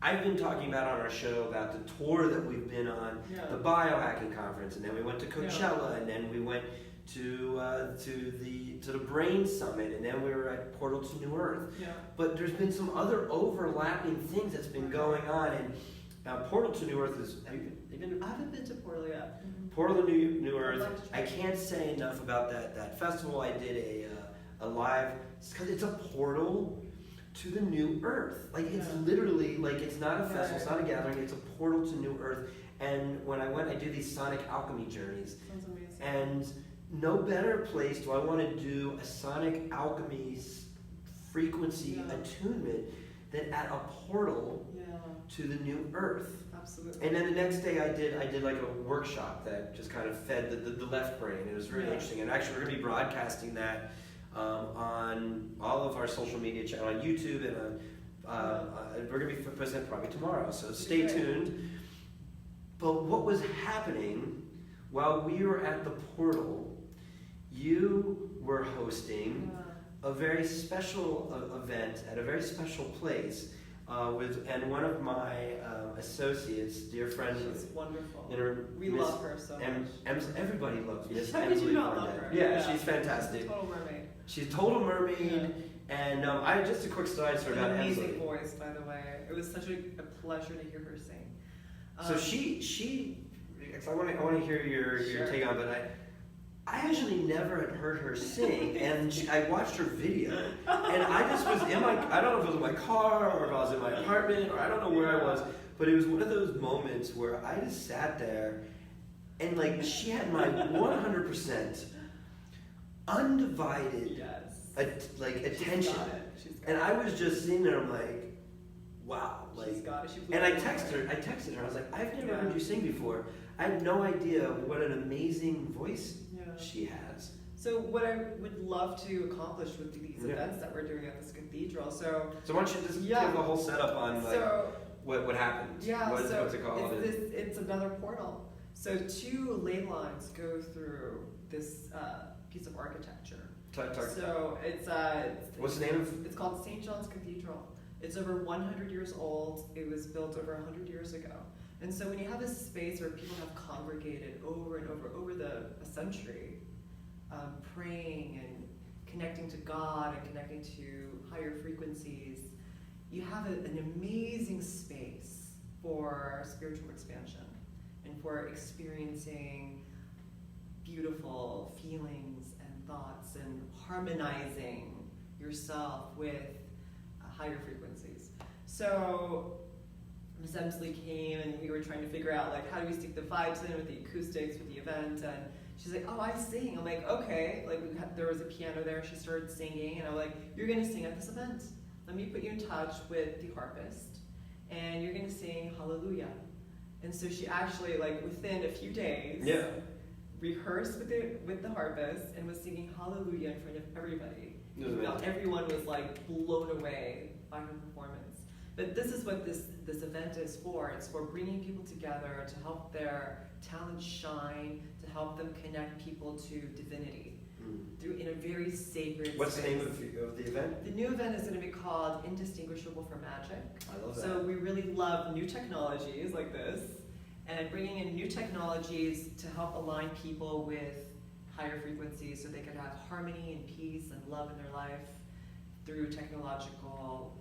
I've been talking about on our show about the tour that we've been on, the biohacking conference, and then we went to Coachella, and then we went to the Brain Summit, and then we were at Portal to New Earth. Yeah. But there's been some other overlapping things that's been going on, and Portal to New Earth is. Have you been? I haven't been to Portal yet. Portal to New I'd Earth. like to try I can't say enough about that festival. I did a live, because it's a portal to the New Earth. Like, it's literally like, it's not a festival, it's not a gathering. It's a portal to New Earth. And when I went, I do these sonic alchemy journeys. Sounds amazing. And no better place do I want to do a sonic alchemy frequency attunement than at a portal to the New Earth. Absolutely. And then the next day I did like a workshop that just kind of fed the left brain. It was really interesting. And actually we're going to be broadcasting that on all of our social media channels, on YouTube, and we're going to be posting it probably tomorrow. So stay tuned. But what was happening while we were at the portal, you were hosting a very special event at a very special place and one of my associates, dear friend. She's wonderful. We Miss love her so much. Everybody loves Miss How did you Emily not Von love Dijk. her? Yeah, she's fantastic. She's a total mermaid. She's a total mermaid, and I just a quick story An about amazing Emily. voice, by the way. It was such a pleasure to hear her sing. So she. I want to hear your take on it, but I actually never had heard her sing, and I watched her video, and I just was I don't know if it was in my car, or if I was in my apartment, or I don't know where I was, but it was one of those moments where I just sat there, and like, she had my 100% undivided attention, and I was just sitting there, I'm like, wow, like, She's got it. She and I texted her, I was like, I've never heard you sing before. I had no idea what an amazing voice she has. So what I would love to accomplish with these events that we're doing at this cathedral, so why don't you just give the whole setup on like what happened? Yeah, what's it called? It's another portal. So 2 ley lines go through this piece of architecture. So it's what's the name of? It's called St. John's Cathedral. It's over 100 years old. It was built over 100 years ago. And so when you have a space where people have congregated over and over a century, praying and connecting to God and connecting to higher frequencies, you have an amazing space for spiritual expansion and for experiencing beautiful feelings and thoughts and harmonizing yourself with higher frequencies. So Ms. Emsley came and we were trying to figure out like, how do we stick the vibes in with the acoustics, with the event, and she's like, oh, I sing. I'm like, okay. Like, there was a piano there, she started singing, and I'm like, you're gonna sing at this event. Let me put you in touch with the harpist, and you're gonna sing Hallelujah. And so she actually, like, within a few days, rehearsed with the harpist and was singing Hallelujah in front of everybody. Everyone was like blown away by her performance. But this is what this event is for. It's for bringing people together to help their talents shine, to help them connect people to divinity through in a very sacred What's space. the name of the event? The new event is going to be called Indistinguishable from Magic. I love that. So we really love new technologies like this, and bringing in new technologies to help align people with higher frequencies so they can have harmony and peace and love in their life through technological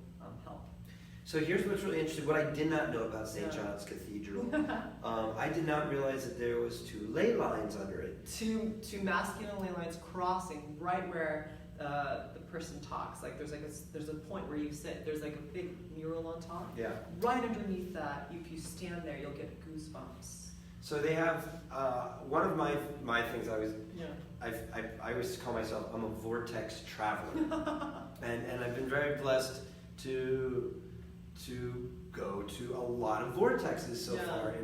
help. So here's what's really interesting. What I did not know about St. Yeah. John's Cathedral, I did not realize that there was 2 ley lines under it. Two masculine ley lines crossing right where the person talks. Like there's a point where you sit. There's like a big mural on top. Yeah. Right underneath that, if you stand there, you'll get goosebumps. So they have one of my things. Yeah. I always call myself I'm a vortex traveler, and I've been very blessed to go to a lot of vortexes so far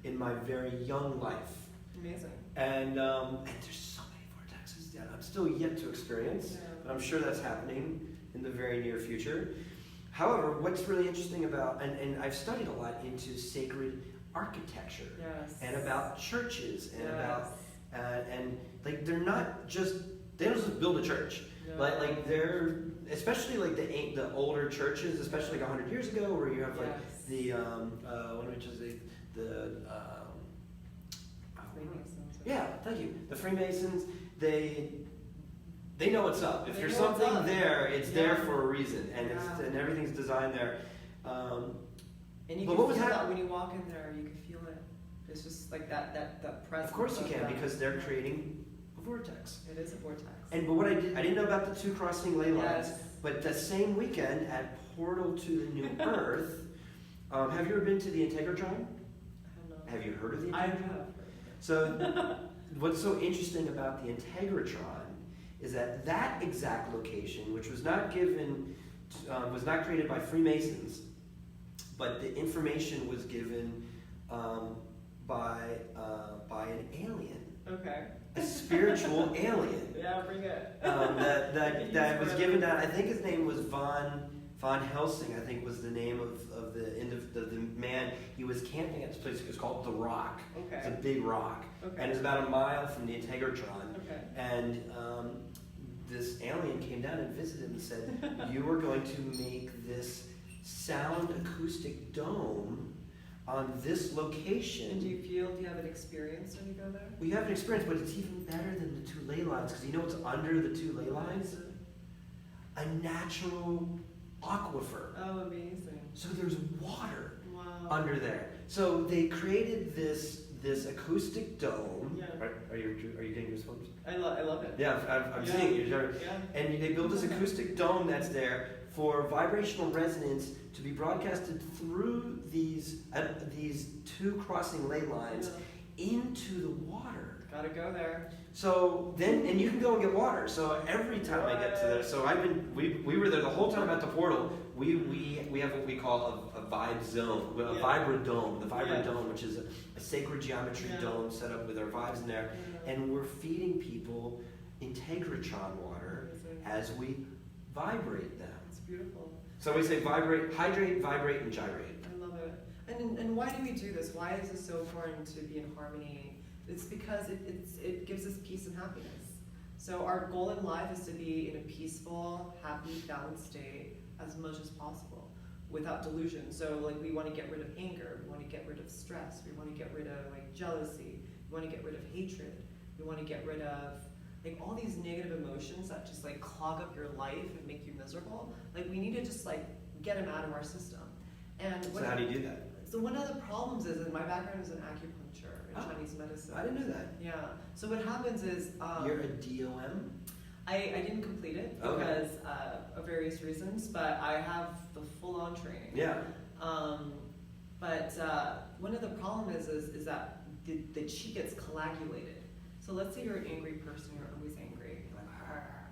in my very young life. Amazing. And there's so many vortexes that I'm still yet to experience, but I'm sure that's happening in the very near future. However, what's really interesting about, and I've studied a lot into sacred architecture, and about churches, and about, and like they don't just build a church. Like they're, especially like the older churches, especially like 100 years ago, where you have like the Freemasons. Yeah, thank you. The Freemasons, they know what's up. If They there's know what's something up. there, it's there Yeah. for a reason, and Yeah. and everything's designed there. And you But can what was feel that- that when you walk in there. You can feel it. It's just like that presence. Of course you can, that. because they're creating a vortex. It is a vortex. But what I didn't know about the 2 crossing ley lines. Yes. But the same weekend at Portal to the New Earth, have you ever been to the Integratron? I don't know. Have you heard of the I Integratron? have. So, what's so interesting about the Integratron is that exact location, which was not created by Freemasons, but the information was given by an alien, Okay. a spiritual alien. Yeah, bring it. That was given down. I think his name was Von Helsing. I think was the name of the man. He was camping at this place. It was called The Rock. Okay. It's a big rock, Okay. and it's about a mile from the Integratron. Okay. And this alien came down and visited and said, "You are going to make this sound acoustic dome on this location." And do you have an experience when you go there? We have an experience, but it's even better than the 2 ley lines, because you know what's under the 2 ley lines? A natural aquifer. Oh, amazing. So there's water Wow. under there. So they created this acoustic dome. Yeah. Are you getting goosebumps? I love it. Yeah, I'm seeing it. Yeah. And they built this acoustic dome that's there for vibrational resonance to be broadcasted through these 2 crossing ley lines into the water. Gotta go there. So then, and you can go and get water. So every time I get to there, so we were there the whole time at the portal. We have what we call a vibe zone, a vibradome, the vibradome, which is a sacred geometry dome set up with our vibes in there, and we're feeding people Integratron water as we vibrate them. It's beautiful. So we say vibrate, hydrate, vibrate, and gyrate. I love it. And why do we do this? Why is it so important to be in harmony? It's because it gives us peace and happiness. So our goal in life is to be in a peaceful, happy, balanced state as much as possible, without delusion. So like we want to get rid of anger, we want to get rid of stress, we want to get rid of like jealousy, we want to get rid of hatred, we want to get rid of like all these negative emotions that just like clog up your life and make you miserable. Like we need to just like get them out of our system. And So how do you do that? So one of the problems is that my background is in acupuncture and Chinese medicine. I didn't know that. Yeah. So what happens is You're a DOM? I didn't complete it Okay. because of various reasons, but I have the full-on training. Yeah. But one of the problems is that the chi gets coagulated. So let's say you're an angry person, you're always angry, you're like, "Arr."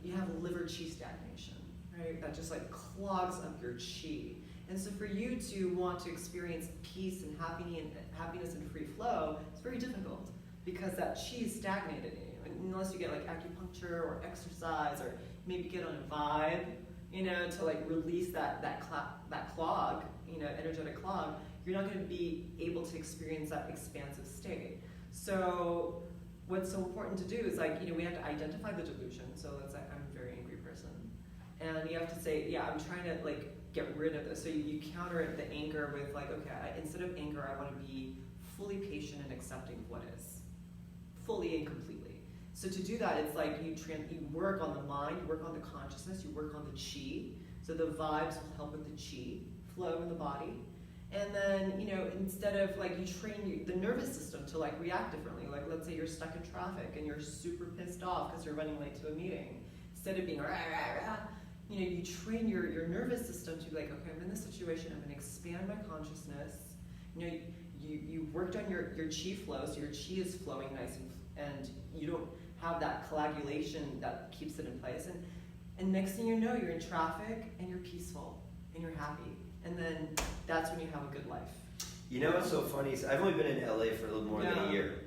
You have liver chi stagnation, right? That just like clogs up your chi. And so for you to want to experience peace and happiness and free flow, it's very difficult because that chi is stagnated in you. And unless you get like acupuncture or exercise or maybe get on a vibe, to like release that clog, energetic clog, you're not going to be able to experience that expansive state. So what's so important to do is like, we have to identify the delusion. So let's say I'm a very angry person. And you have to say, yeah, I'm trying to like get rid of this. So you counter the anger with like, okay, instead of anger, I want to be fully patient and accepting of what is. Fully and completely. So to do that, it's like you work on the mind, you work on the consciousness, you work on the chi. So the vibes will help with the chi flow in the body. And then, instead of like you train the nervous system to like react differently. Like let's say you're stuck in traffic and you're super pissed off because you're running late to a meeting. Instead of being rah, rah, rah, you train your nervous system to be like, okay, I'm in this situation, I'm going to expand my consciousness. You worked on your chi flow, so your chi is flowing nice and you don't have that coagulation that keeps it in place. And next thing you know, you're in traffic and you're peaceful and you're happy. And then that's when you have a good life. You know what's so funny is I've only been in LA for a little more than a year.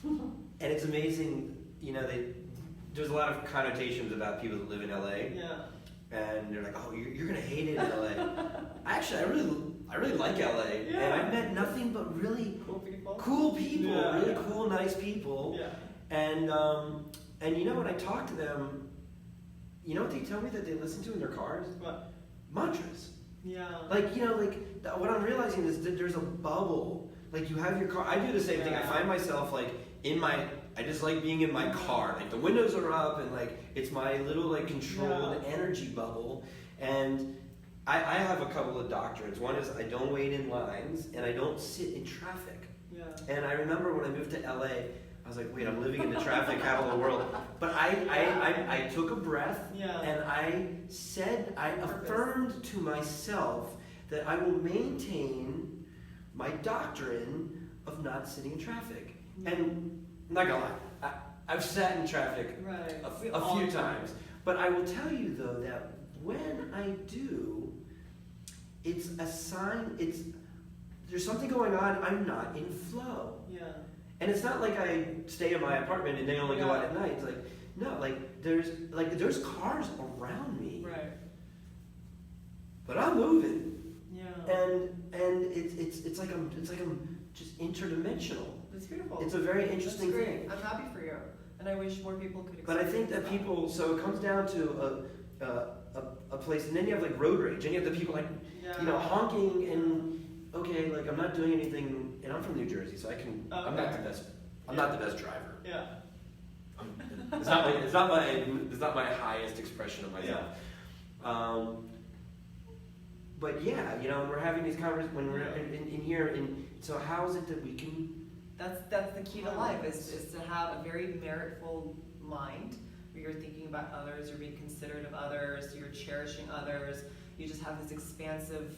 And it's amazing, there's a lot of connotations about people that live in LA. Yeah. And they're like, oh, you're going to hate it in LA. Actually, I really like LA. Yeah. And I've met nothing but really cool people, Yeah. really cool, nice people. Yeah. And when I talk to them, you know what they tell me that they listen to in their cars? What? Mantras. Yeah. What I'm realizing is that there's a bubble. Like you have your car. I do the same thing. I find myself like I just like being in my car. Like the windows are up and like it's my little like controlled energy bubble. And I have a couple of doctrines. One is I don't wait in lines and I don't sit in traffic. Yeah. And I remember when I moved to LA, I was like, wait, I'm living in the traffic capital of the world. But I took a breath and I affirmed to myself that I will maintain my doctrine of not sitting in traffic. And I'm not gonna lie, I've sat in traffic a few times. But I will tell you though that when I do, it's a sign, there's something going on, I'm not in flow. Yeah. And it's not like I stay in my apartment and they only go out at night. It's like, no, there's cars around me. Right. But I'm moving. Yeah. And it's like I'm just interdimensional. That's beautiful. It's a very interesting That's great. thing. I'm happy for you. And I wish more people could But I think that people, so it comes down to a place, and then you have like road rage, and you have the people like, honking, and okay, like I'm not doing anything, and I'm from New Jersey, so I'm not the best driver. Yeah. It's not my highest expression of myself. Yeah. But yeah, we're having these conversations when we're in here, and so how is it that we can? That's the key to life is to have a very meritful mind where you're thinking about others, you're being considerate of others, you're cherishing others, you just have this expansive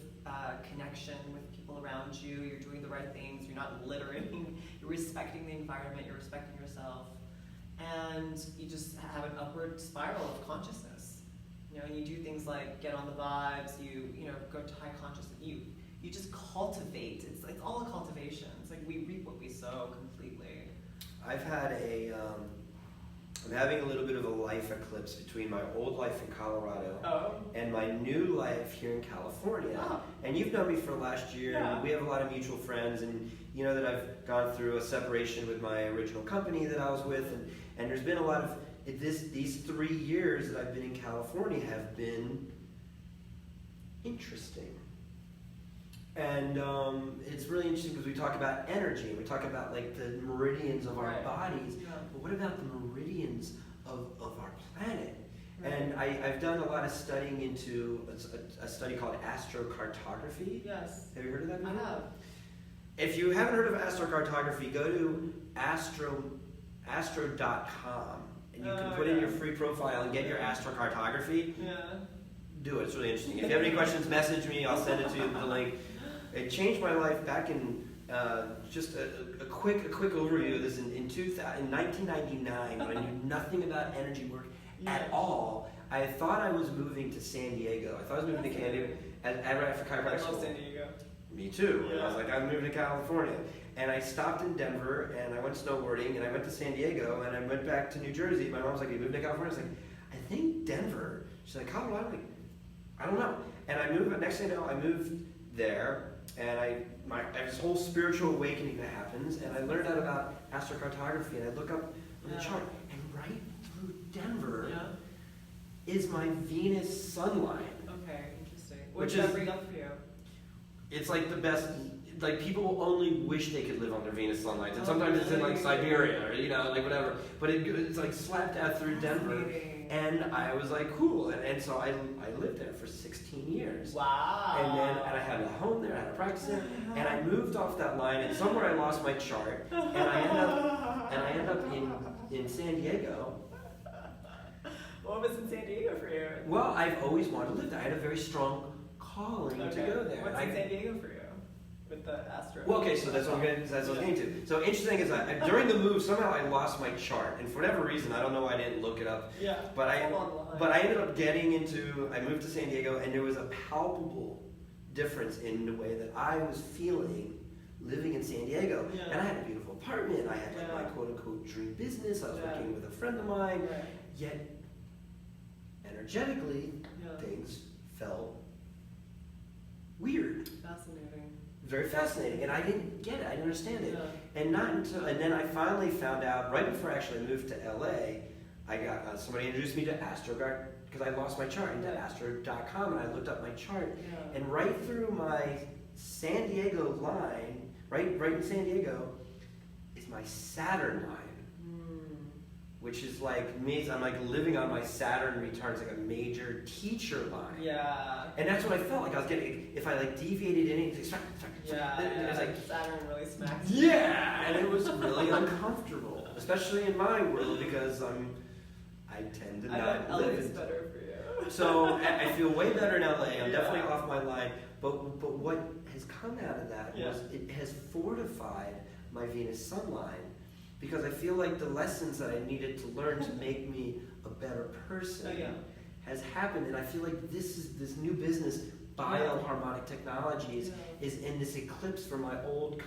connection with people around you, you're doing the right things, you're not littering, you're respecting the environment, you're respecting yourself, and you just have an upward spiral of consciousness. And you do things like get on the vibes, you go to high consciousness, you just cultivate. It's all a cultivation. It's like we reap what we sow completely. I'm having a little bit of a life eclipse between my old life in Colorado and my new life here in California. Oh. And you've known me for last year, and we have a lot of mutual friends, and you know that I've gone through a separation with my original company that I was with, and there's been a lot of these 3 years that I've been in California have been interesting. And it's really interesting because we talk about energy, and we talk about like the meridians of our bodies, but what about the meridians of our planet? Right. And I've done a lot of studying into a study called astrocartography. Yes. Have you heard of that before? I have. If you haven't heard of astrocartography, go to astro.com. And you can put in your free profile and get your astrocartography. Yeah. Do it. It's really interesting. If you have any questions, message me. I'll send it to you, the link. It changed my life back in just a quick overview of this in 1999 when I knew nothing about energy work at all. I thought I was moving to San Diego. I thought I was moving to San Diego after chiropractic school. I love San Diego. Me too. Yeah. I was like, I'm moving to California. And I stopped in Denver, and I went snowboarding, and I went to San Diego, and I went back to New Jersey. My mom was like, you moved to California? I was like, I think Denver. She's like, Colorado? I'm like, I don't know. And I moved, next thing I know, I moved there, and I have this whole spiritual awakening that happens, and I learned out about astrocartography, and I look up on the chart, and right through Denver is my Venus sun line. Okay, interesting. Which What did that is- bring up for you? It's like the best, like people only wish they could live on their Venus sun lines, and Oh, sometimes it's in like really? Siberia, or like whatever, but it's like slapped out through Denver. Fascinating. And I was like, cool. And so I lived there for 16 years. Wow. And I had a home there, I had a practice there. And I moved off that line, and somewhere I lost my chart. And I end up in San Diego. What was in San Diego for you? Well, I've always wanted to live there. I had a very strong calling to go there. What's And in San Diego for you? With the Astro? Well, okay, so that's what I'm getting to. So interesting is during the move, somehow I lost my chart. And for whatever reason, I don't know why I didn't look it up. Yeah. But I I ended up I moved to San Diego, and there was a palpable difference in the way that I was feeling living in San Diego. Yeah. And I had a beautiful apartment, I had like Yeah. my quote unquote dream business, I was Yeah. working with a friend of mine, Right. yet energetically, Yeah. things felt weird. Fascinating. Very fascinating, and I didn't get it, I didn't understand it. Yeah. And then I finally found out, right before I actually moved to LA, I got, somebody introduced me to AstroGuard, because I lost my chart, into astro.com, and I looked up my chart, Yeah. and right through my San Diego line, right in San Diego, is my Saturn line, which is like, means I'm like living on my Saturn returns, like a major teacher line. Yeah. And that's what I felt like I was getting, if I like deviated in it, Yeah. it was like, Saturn really smacks you. yeah, and it was really uncomfortable, especially in my world, because I tend to I not know live LA is in. better for you. So I feel way better in LA. I'm Yeah. definitely off my line. But what has come out of that was it has fortified my Venus sun line, because I feel like the lessons that I needed to learn to make me a better person has happened, and I feel like this new business, bioharmonic technologies, is in this eclipse for my old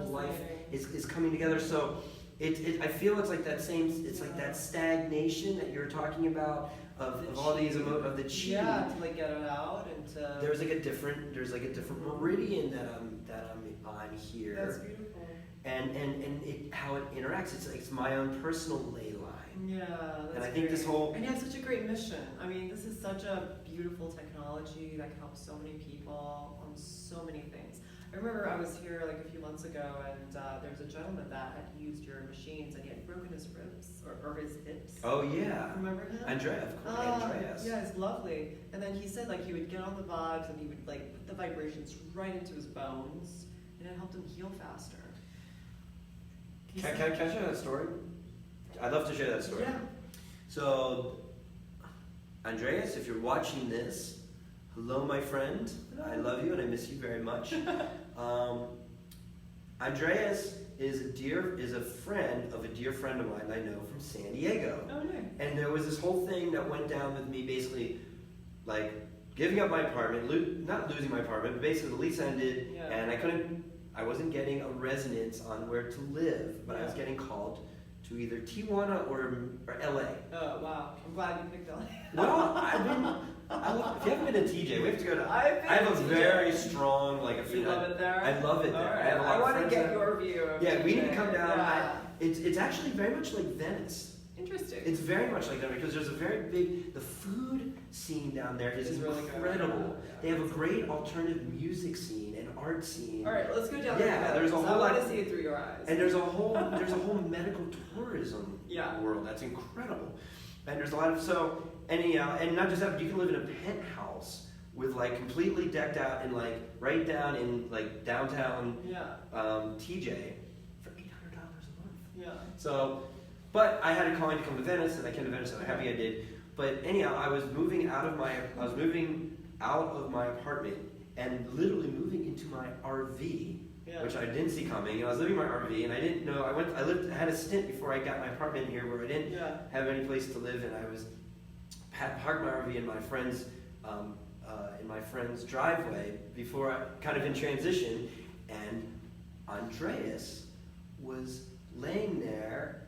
life is coming together. So I feel it's like that that stagnation that you're talking about of all these of the chi. Yeah, to like get it out and to. There's like a different meridian that I'm on here. That's beautiful. And how it interacts. It's my own personal ley line. Yeah, that's And I think this great. whole- And you have such a great mission. I mean, this is such a beautiful technology that can help so many people on so many things. I remember I was here like a few months ago, and there was a gentleman that had used your machines, and he had broken his ribs or his hips. Oh yeah. Remember him? Andreas. Yeah, it's lovely. And then he said like he would get on the vibes and he would like put the vibrations right into his bones, and it helped him heal faster. Can I share that story? I'd love to share that story. Yeah. So, Andreas, if you're watching this, hello, my friend. I love you and I miss you very much. Andreas is a friend of a dear friend of mine I know from San Diego. Oh, nice. And there was this whole thing that went down with me, basically, like giving up my apartment, not losing my apartment, but basically the lease ended, Yeah. and I wasn't getting a resonance on where to live, but I was getting called to either Tijuana or LA. Oh, wow. I'm glad you picked LA. Well, if you haven't been to TJ, we have to go to. I have a very strong, like, You love it there? I love it there. All I have a right. lot of want to friends get there. your view of Yeah, we need to TJ. come down. Yeah. It's actually very much like Venice. Interesting. It's very much like that because there's a very big, the food scene down there is It's really good. incredible. Yeah. They have a great alternative music scene and art scene. All right, let's go down Yeah, there. there's a So whole I want lot- to see it through your eyes. And there's a whole medical tourism world that's incredible. And there's a lot of, and not just that, but you can live in a penthouse with like completely decked out and like right down in like downtown TJ for $800 a month. Yeah. So, but I had a calling to come to Venice, and I came to Venice, and I'm happy I did. But anyhow, I was moving out of my apartment and literally moving into my RV, which I didn't see coming. And I was living in my RV, and I didn't know. I had a stint before I got my apartment here where I didn't have any place to live, and I had parked my RV in my friend's driveway before I kind of in transition, and Andreas was laying there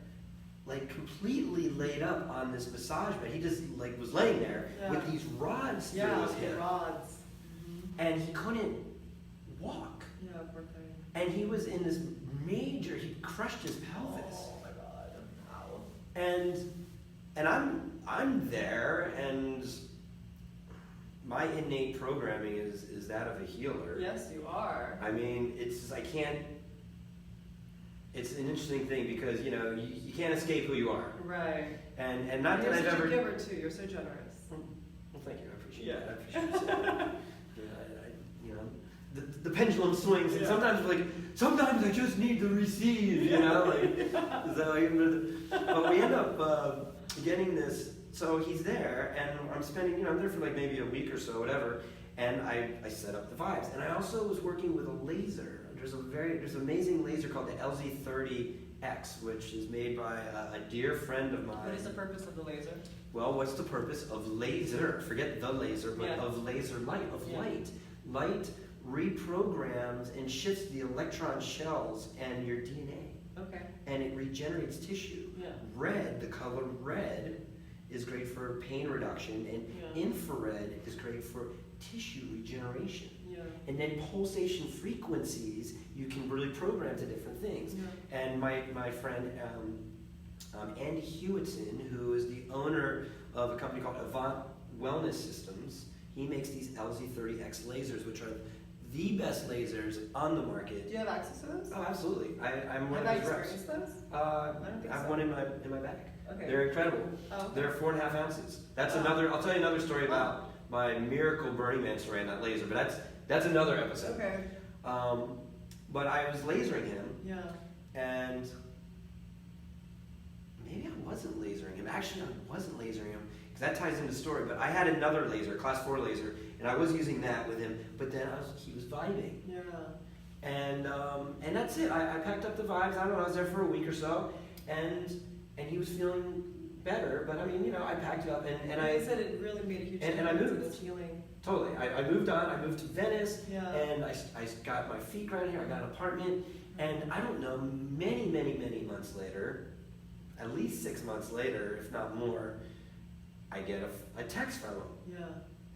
like completely laid up on this massage bed. He just like was laying there with these rods through his hip. rods. And he couldn't walk. Yeah, poor thing. And he was in this major, he crushed his pelvis. Oh my god. Ow. And I'm there, and my innate programming is that of a healer. Yes, you are. I mean, it's an interesting thing because, you know, you can't escape who you are. Right. And not You're that I've such ever... a giver too, you're so generous. Well, thank you, I appreciate that. I appreciate that. You know, the pendulum swings, and sometimes I just need to receive, you know, like, but we end up getting this, so he's there, and I'm spending, you know, I'm there for like maybe a week or so, whatever, and I set up the vibes, and I also was working with a laser. There's an amazing laser called the LZ30X, which is made by a dear friend of mine. What is the purpose of the laser? Well, what's the purpose of laser? Forget the laser, but of laser light, light. Light reprograms and shifts the electron shells and your DNA. Okay. And it regenerates tissue. Yeah. Red, the color red, is great for pain reduction, and infrared is great for tissue regeneration. Yeah. And then pulsation frequencies, you can really program to different things. Yeah. And my friend Andy Hewitson, who is the owner of a company called Avant Wellness Systems, he makes these LZ30X lasers, which are the best lasers on the market. Do you have access to those? Oh, absolutely. I'm one Have of I his reps. experienced those? I don't think have so. one in my bag. Okay. They're incredible. Oh, okay. They're 4.5 ounces. That's Oh. another. I'll tell you another story about my miracle Burning Man story on that laser, but that's another episode. Okay. But I was lasering him, Yeah. and maybe I wasn't lasering him. Actually, I wasn't lasering him because that ties into the story. But I had another laser, class 4 laser, and I was using that with him. But then he was vibing. Yeah. And that's it. I packed up the vibes. I don't know. I was there for a week or so, and he was feeling better. But I mean, you know, I packed it up, and I said it really made a huge and I difference in moved. his healing. Totally. I moved on. I moved to Venice, Yeah. and I got my feet grounded here. I got an apartment, and I don't know, many, many, many months later, at least 6 months later, if not more, I get a text from him. Yeah.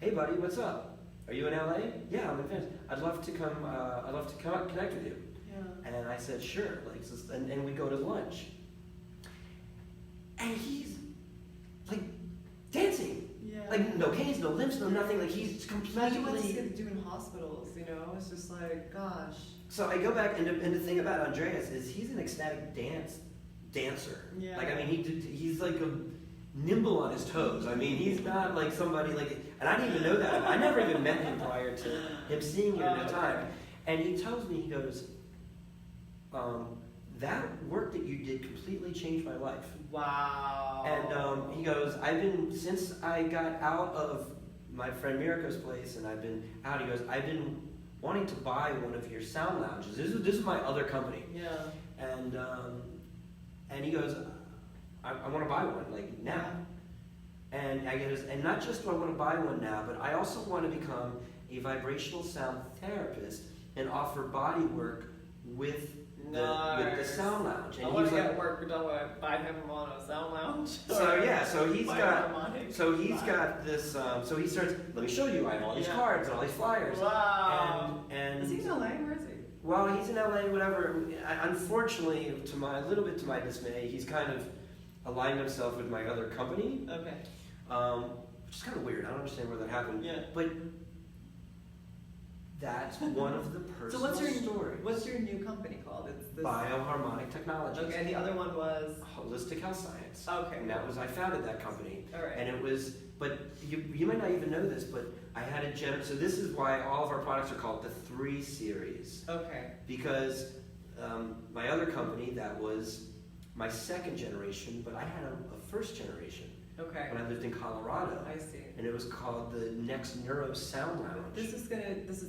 Hey, buddy, what's up? Are you in LA? Yeah, I'm in Venice. I'd love to come. Connect with you. Yeah. And I said, sure. And we go to lunch. And he's like dancing. Yeah. Like no canes, no limps, no nothing. Like he's Imagine what this completely. kid do in hospitals, you know? It's just like, gosh. So I go back, and the thing about Andreas is he's an ecstatic dancer. Yeah. Like I mean, he's like a nimble on his toes. I mean, he's not like somebody like. And I didn't even know that. I never even met him prior to him seeing him at the time. And he tells me, he goes, that work that you did completely changed my life. Wow. And he goes, since I got out of my friend Mirko's place, and I've been out, he goes, I've been wanting to buy one of your sound lounges. This is my other company. Yeah. And he goes, I want to buy one, like, now. And I goes, and not just do I want to buy one now, but I also want to become a vibrational sound therapist and offer body work with the sound lounge. And I want to he's get like, work done by him on a sound lounge. so he's Harmonic. got this. So he starts. Let me show you. I have all these cards and all these flyers. Wow. And is he in LA? Where is he? Well, he's in LA. Whatever. Unfortunately, a little bit to my dismay, he's kind of aligned himself with my other company. Okay. Which is kind of weird. I don't understand where that happened. Yeah. But that's one of the personal stories. What's your new company called? It's this Bioharmonic Technologies. Okay, and the other one was Holistic Health Science. Okay. And I founded that company. All right. And it was, but you might not even know this, but I had so this is why all of our products are called the 3 Series. Okay. Because my other company, that was my 2nd generation, but I had a 1st generation. Okay. When I lived in Colorado. I see. And it was called the Next Neuro Sound Lounge. This is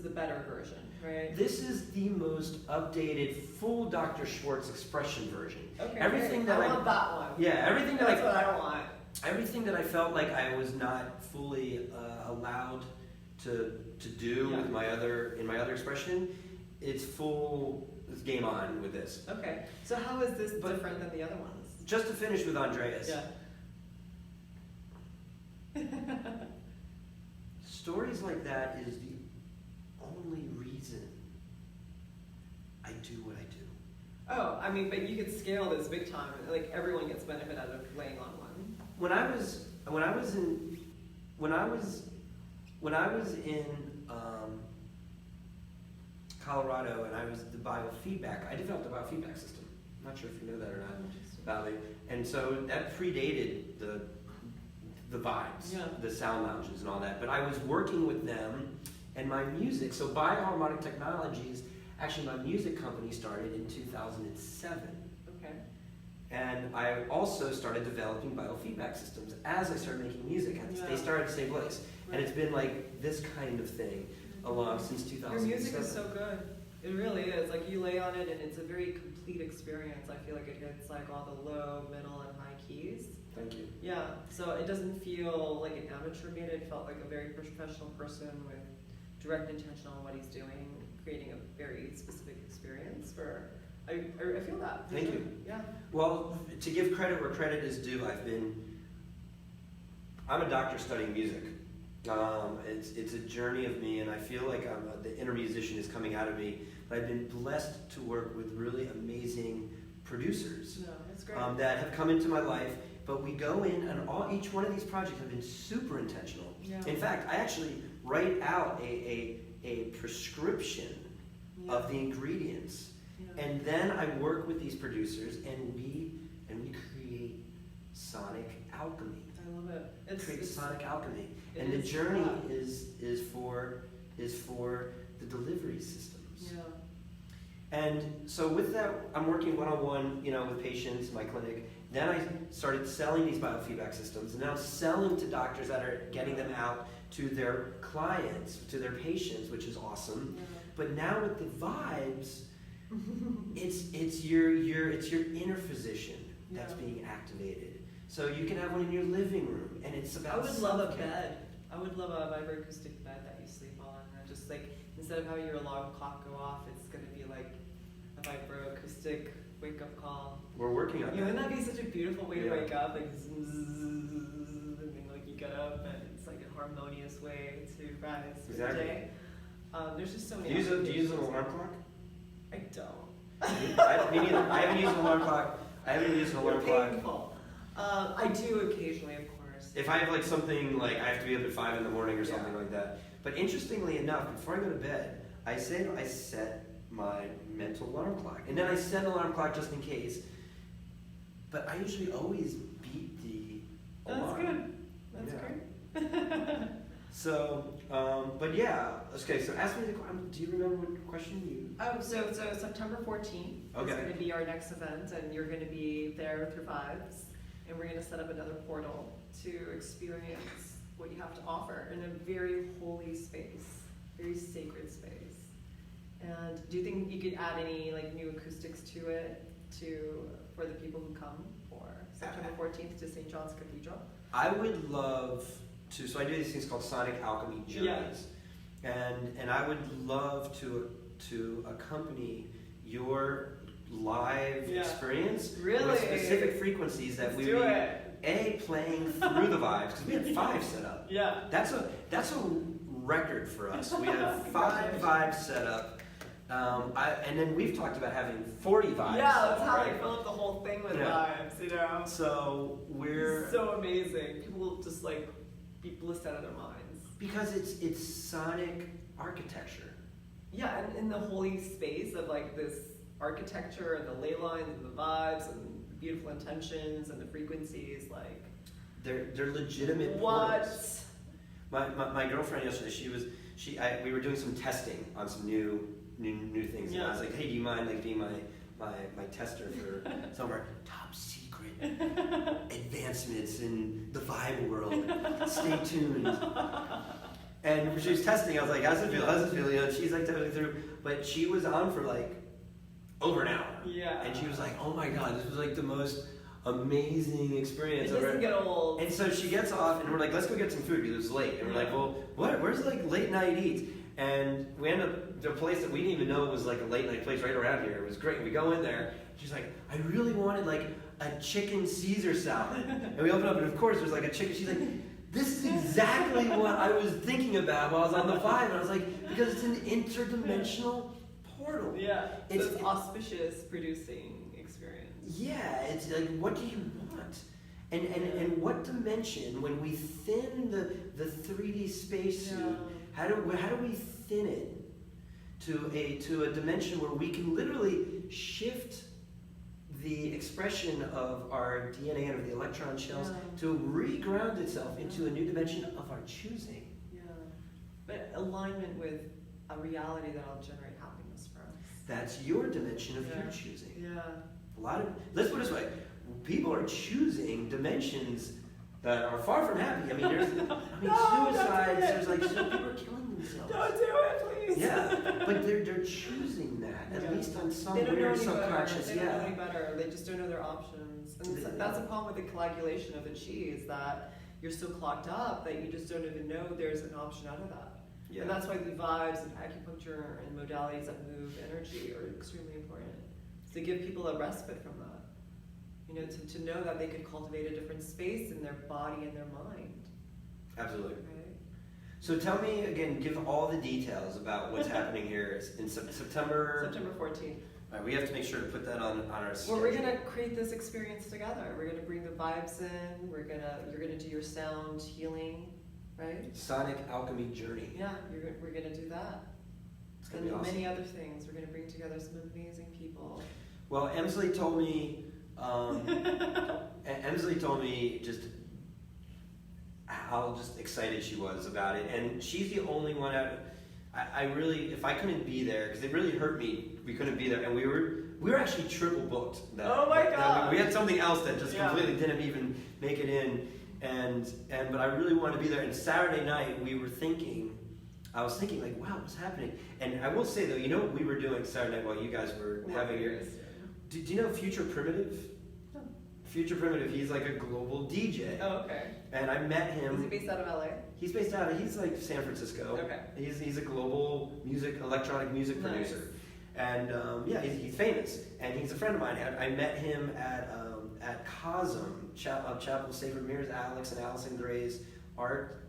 the better version, right? This is the most updated, full Dr. Schwartz expression version. Okay. Everything great. that I want that one. Yeah, everything that That's what I want. Everything that I felt like I was not fully allowed to do with my other expression, it's game on with this. Okay. So how is this different than the other ones? just to finish with Andreas. Yeah. Stories like that is the only reason I do what I do. Oh, I mean, but you could scale this big time. Like everyone gets benefit out of laying on one. When I was in Colorado, and I was the biofeedback. I developed a biofeedback system. I'm not sure if you know that or not about it. And so that predated the vibes, Yeah. the sound lounges and all that. But I was working with them and my music. So Bioharmonic Technologies, actually my music company started in 2007. Okay. And I also started developing biofeedback systems as I started making music. And Yeah. they started at the same place. Right. And it's been like this kind of thing along since 2007. Your music is so good. It really is. Like you lay on it and it's a very complete experience. I feel like it hits like all the low, middle, and high keys. Thank you. Yeah. So it doesn't feel like an amateur made it. It felt like a very professional person with direct intention on what he's doing, creating a very specific experience for I feel that. Thank you. Yeah. Well, to give credit where credit is due, I'm a doctor studying music. It's a journey of me, and I feel like the inner musician is coming out of me. But I've been blessed to work with really amazing producers No, that's great. that have come into my life. But we go in, and each one of these projects have been super intentional. Yeah. In fact, I actually write out a prescription Yeah. of the ingredients. Yeah. And then I work with these producers, and we create sonic alchemy. I love it. Create sonic alchemy, it and the is journey fun. is for the delivery systems. Yeah. And so with that, I'm working one-on-one, with patients in my clinic. Then I started selling these biofeedback systems, and now selling to doctors that are getting them out to their clients, to their patients, which is awesome. Yeah. But now with the vibes, it's your inner physician that's Yeah. being activated. So you can have one in your living room, and it's about. I would love a self-care. bed. I would love a vibroacoustic bed that you sleep on. And just like instead of having your alarm clock go off, it's gonna be like a vibroacoustic wake up call. We're working on You know, that. wouldn't that be such a beautiful way to Yeah. wake up? Like zzz, and then like you get up and it's like a harmonious way to rise for the Exactly. day. There's just so Do many. you use an applications. alarm clock? I don't. Me neither. I haven't used an alarm clock. You're painful. I do occasionally, of course. If I have like something like I have to be up at 5 in the morning or Yeah. something like that. But interestingly enough, before I go to bed, I set my mental alarm clock, and then I set an alarm clock just in case. But I usually always beat the alarm. That's Yeah. great. So, but yeah. Okay. So ask me the question. Do you remember what question you? Oh, so September 14th is Okay. going to be our next event, and you're going to be there through Vibes, and we're going to set up another portal to experience what you have to offer in a very holy space, very sacred space. And do you think you could add any like new acoustics to it for the people who come for September 14th to St. John's Cathedral? I would love to. So I do these things called Sonic Alchemy Journeys, and I would love to accompany your live Yeah. experience Really? with specific frequencies that Let's we do would it. playing through the vibes, because we had 5 set up. Yeah. That's a record for us. We have 5 vibes set up. And then we've talked about having 40 vibes. Yeah, set that's up, how right? I fill up the whole thing with Yeah. vibes, you know? So we're It's so amazing. People will just like be blissed out of their minds. because it's sonic architecture. Yeah, and in the holy space of like this architecture and the ley lines and the vibes and the beautiful intentions and the frequencies, like They're legitimate what? portals. My girlfriend yesterday, we were doing some testing on some new things, and I was like, hey, do you mind like being my tester for some of our top secret advancements in the vibe world? Stay tuned. And she was testing. I was like, how's it feel? How's it feel? You know, and she's like testing through, but she was on for like over an hour. Yeah. And she was like, oh my god, this was like the most amazing experience It doesn't ever. get old. And so she gets off, and we're like, let's go get some food because it was late. And we're like, well, what? Where's like late night eats? And we end up to a place that we didn't even know was like a late night place right around here. It was great. We go in there. She's like, I really wanted like a chicken Caesar salad. And we open up, and of course, there's like a chicken. She's like, this is exactly what I was thinking about while I was on the Vibe. And I was like, because it's an interdimensional portal. Yeah, so It's it's auspicious producing experience. Yeah, it's like, what do you want? And what dimension, when we thin the 3D spacesuit, how do we thin it to a dimension where we can literally shift the expression of our DNA and of the electron shells to reground itself into a new dimension of our choosing? Yeah, but alignment with a reality that'll generate happiness for us. That's your dimension of your choosing. Yeah. Let's put it this way, people are choosing dimensions that are far from happy. I mean, suicides, there's like, so people are killing themselves. Don't do it, please. Yeah, but they're choosing that, at least on some weird subconscious, They don't know any better. They just don't know their options. And that's a problem with the coagulation of the chi, is that you're so clogged up that you just don't even know there's an option out of that. Yeah. And that's why the vibes and acupuncture and modalities that move energy are extremely important. To give people a respite from that. You know, to know that they could cultivate a different space in their body and their mind. Absolutely. Right? So tell me again, give all the details about what's happening here in September. September 14th. All right, we have to make sure to put that on our schedule. Well, we're gonna create this experience together. We're gonna bring the vibes in. You're gonna do your sound healing, right? Sonic Alchemy Journey. Yeah, we're gonna do that. It's gonna be And awesome. many other things. We're gonna bring together some amazing people. Well, Emsley told me, just how just excited she was about it, and she's the only one out. I really, if I couldn't be there, because it really hurt me, we couldn't be there, and we were actually triple booked. Oh my God! We had something else that just completely didn't even make it in, but I really wanted to be there. And Saturday night, I was thinking like, wow, what's happening? And I will say though, you know what we were doing Saturday night while you guys were having your. Do you know Future Primitive? No. Future Primitive, he's like a global DJ. Oh, okay. And I met him. Is he based out of LA? He's like San Francisco. Okay. He's a global electronic music producer. And he's famous. And he's a friend of mine. I met him at Cosm, Chapel of Sacred Mirrors, Alex and Allison Gray's art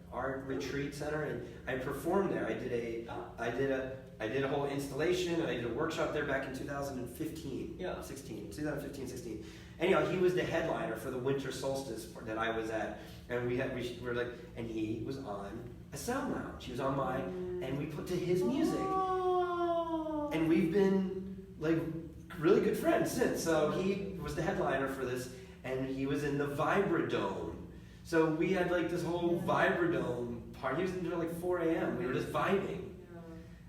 retreat center, and I performed there. I did a whole installation, and I did a workshop there back in 2015, 16. Anyhow, he was the headliner for the winter solstice that I was at, and and he was on a sound lounge. He was on mine, and we put to his music, and we've been like really good friends since. So he was the headliner for this, and he was in the Vibradome. So we had like this whole Vibradome party. He was until like 4 a.m. We were just vibing.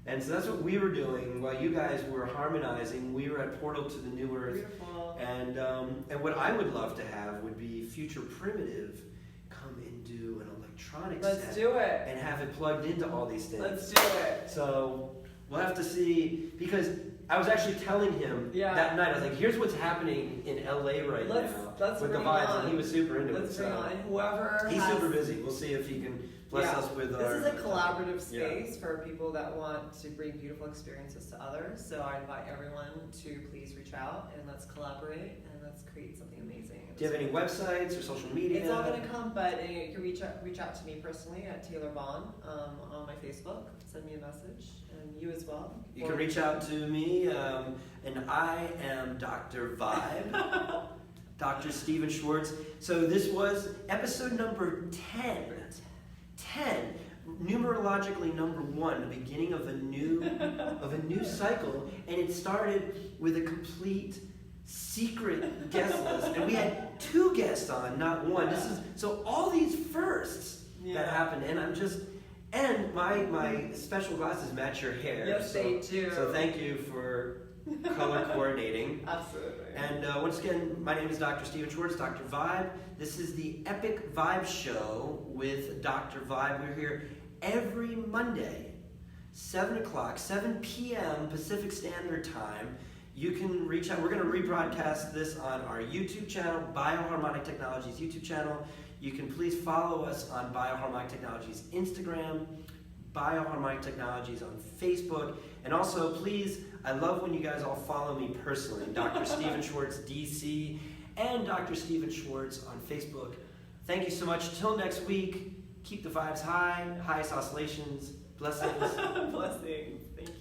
And so that's what we were doing while you guys were harmonizing. We were at Portal to the New Earth. Beautiful. And what I would love to have would be Future Primitive come and do an electronic set. Let's do it. And have it plugged into all these things. Let's do it. So we'll have to see, because I was actually telling him that night, I was like, here's what's happening in LA right now with the vibes, and he was super into it. Let's bring on whoever he's super busy. We'll see if he can bless us with our... This is a collaborative space for people that want to bring beautiful experiences to others. So I invite everyone to please reach out and let's collaborate and let's create something amazing. Do you have any websites or social media? It's all going to come, but you can reach out to me personally at Taylor Vaughn on my Facebook. Send me a message, and you as well. You can reach out to me, and I am Dr. Vibe, Dr. Stephen Schwartz. So this was episode number 10. 10, numerologically number 1, the beginning of a new cycle, and it started with a complete secret guest list, and we had 2 guests on, not 1. So all these firsts that happened, and my special glasses match your hair. Yes, they do. So thank you for color coordinating. Absolutely. And once again, my name is Dr. Stephen Schwartz, Dr. Vibe. This is the Epic Vibe Show with Dr. Vibe. We're here every Monday, 7 o'clock, 7 p.m. Pacific Standard Time. You can reach out. We're going to rebroadcast this on our YouTube channel, Bioharmonic Technologies YouTube channel. You can please follow us on Bioharmonic Technologies Instagram, Bioharmonic Technologies on Facebook, and also please, I love when you guys all follow me personally, Dr. Stephen Schwartz DC, and Dr. Stephen Schwartz on Facebook. Thank you so much. Till next week, keep the vibes high, highest oscillations, blessings. Blessings. Thank you.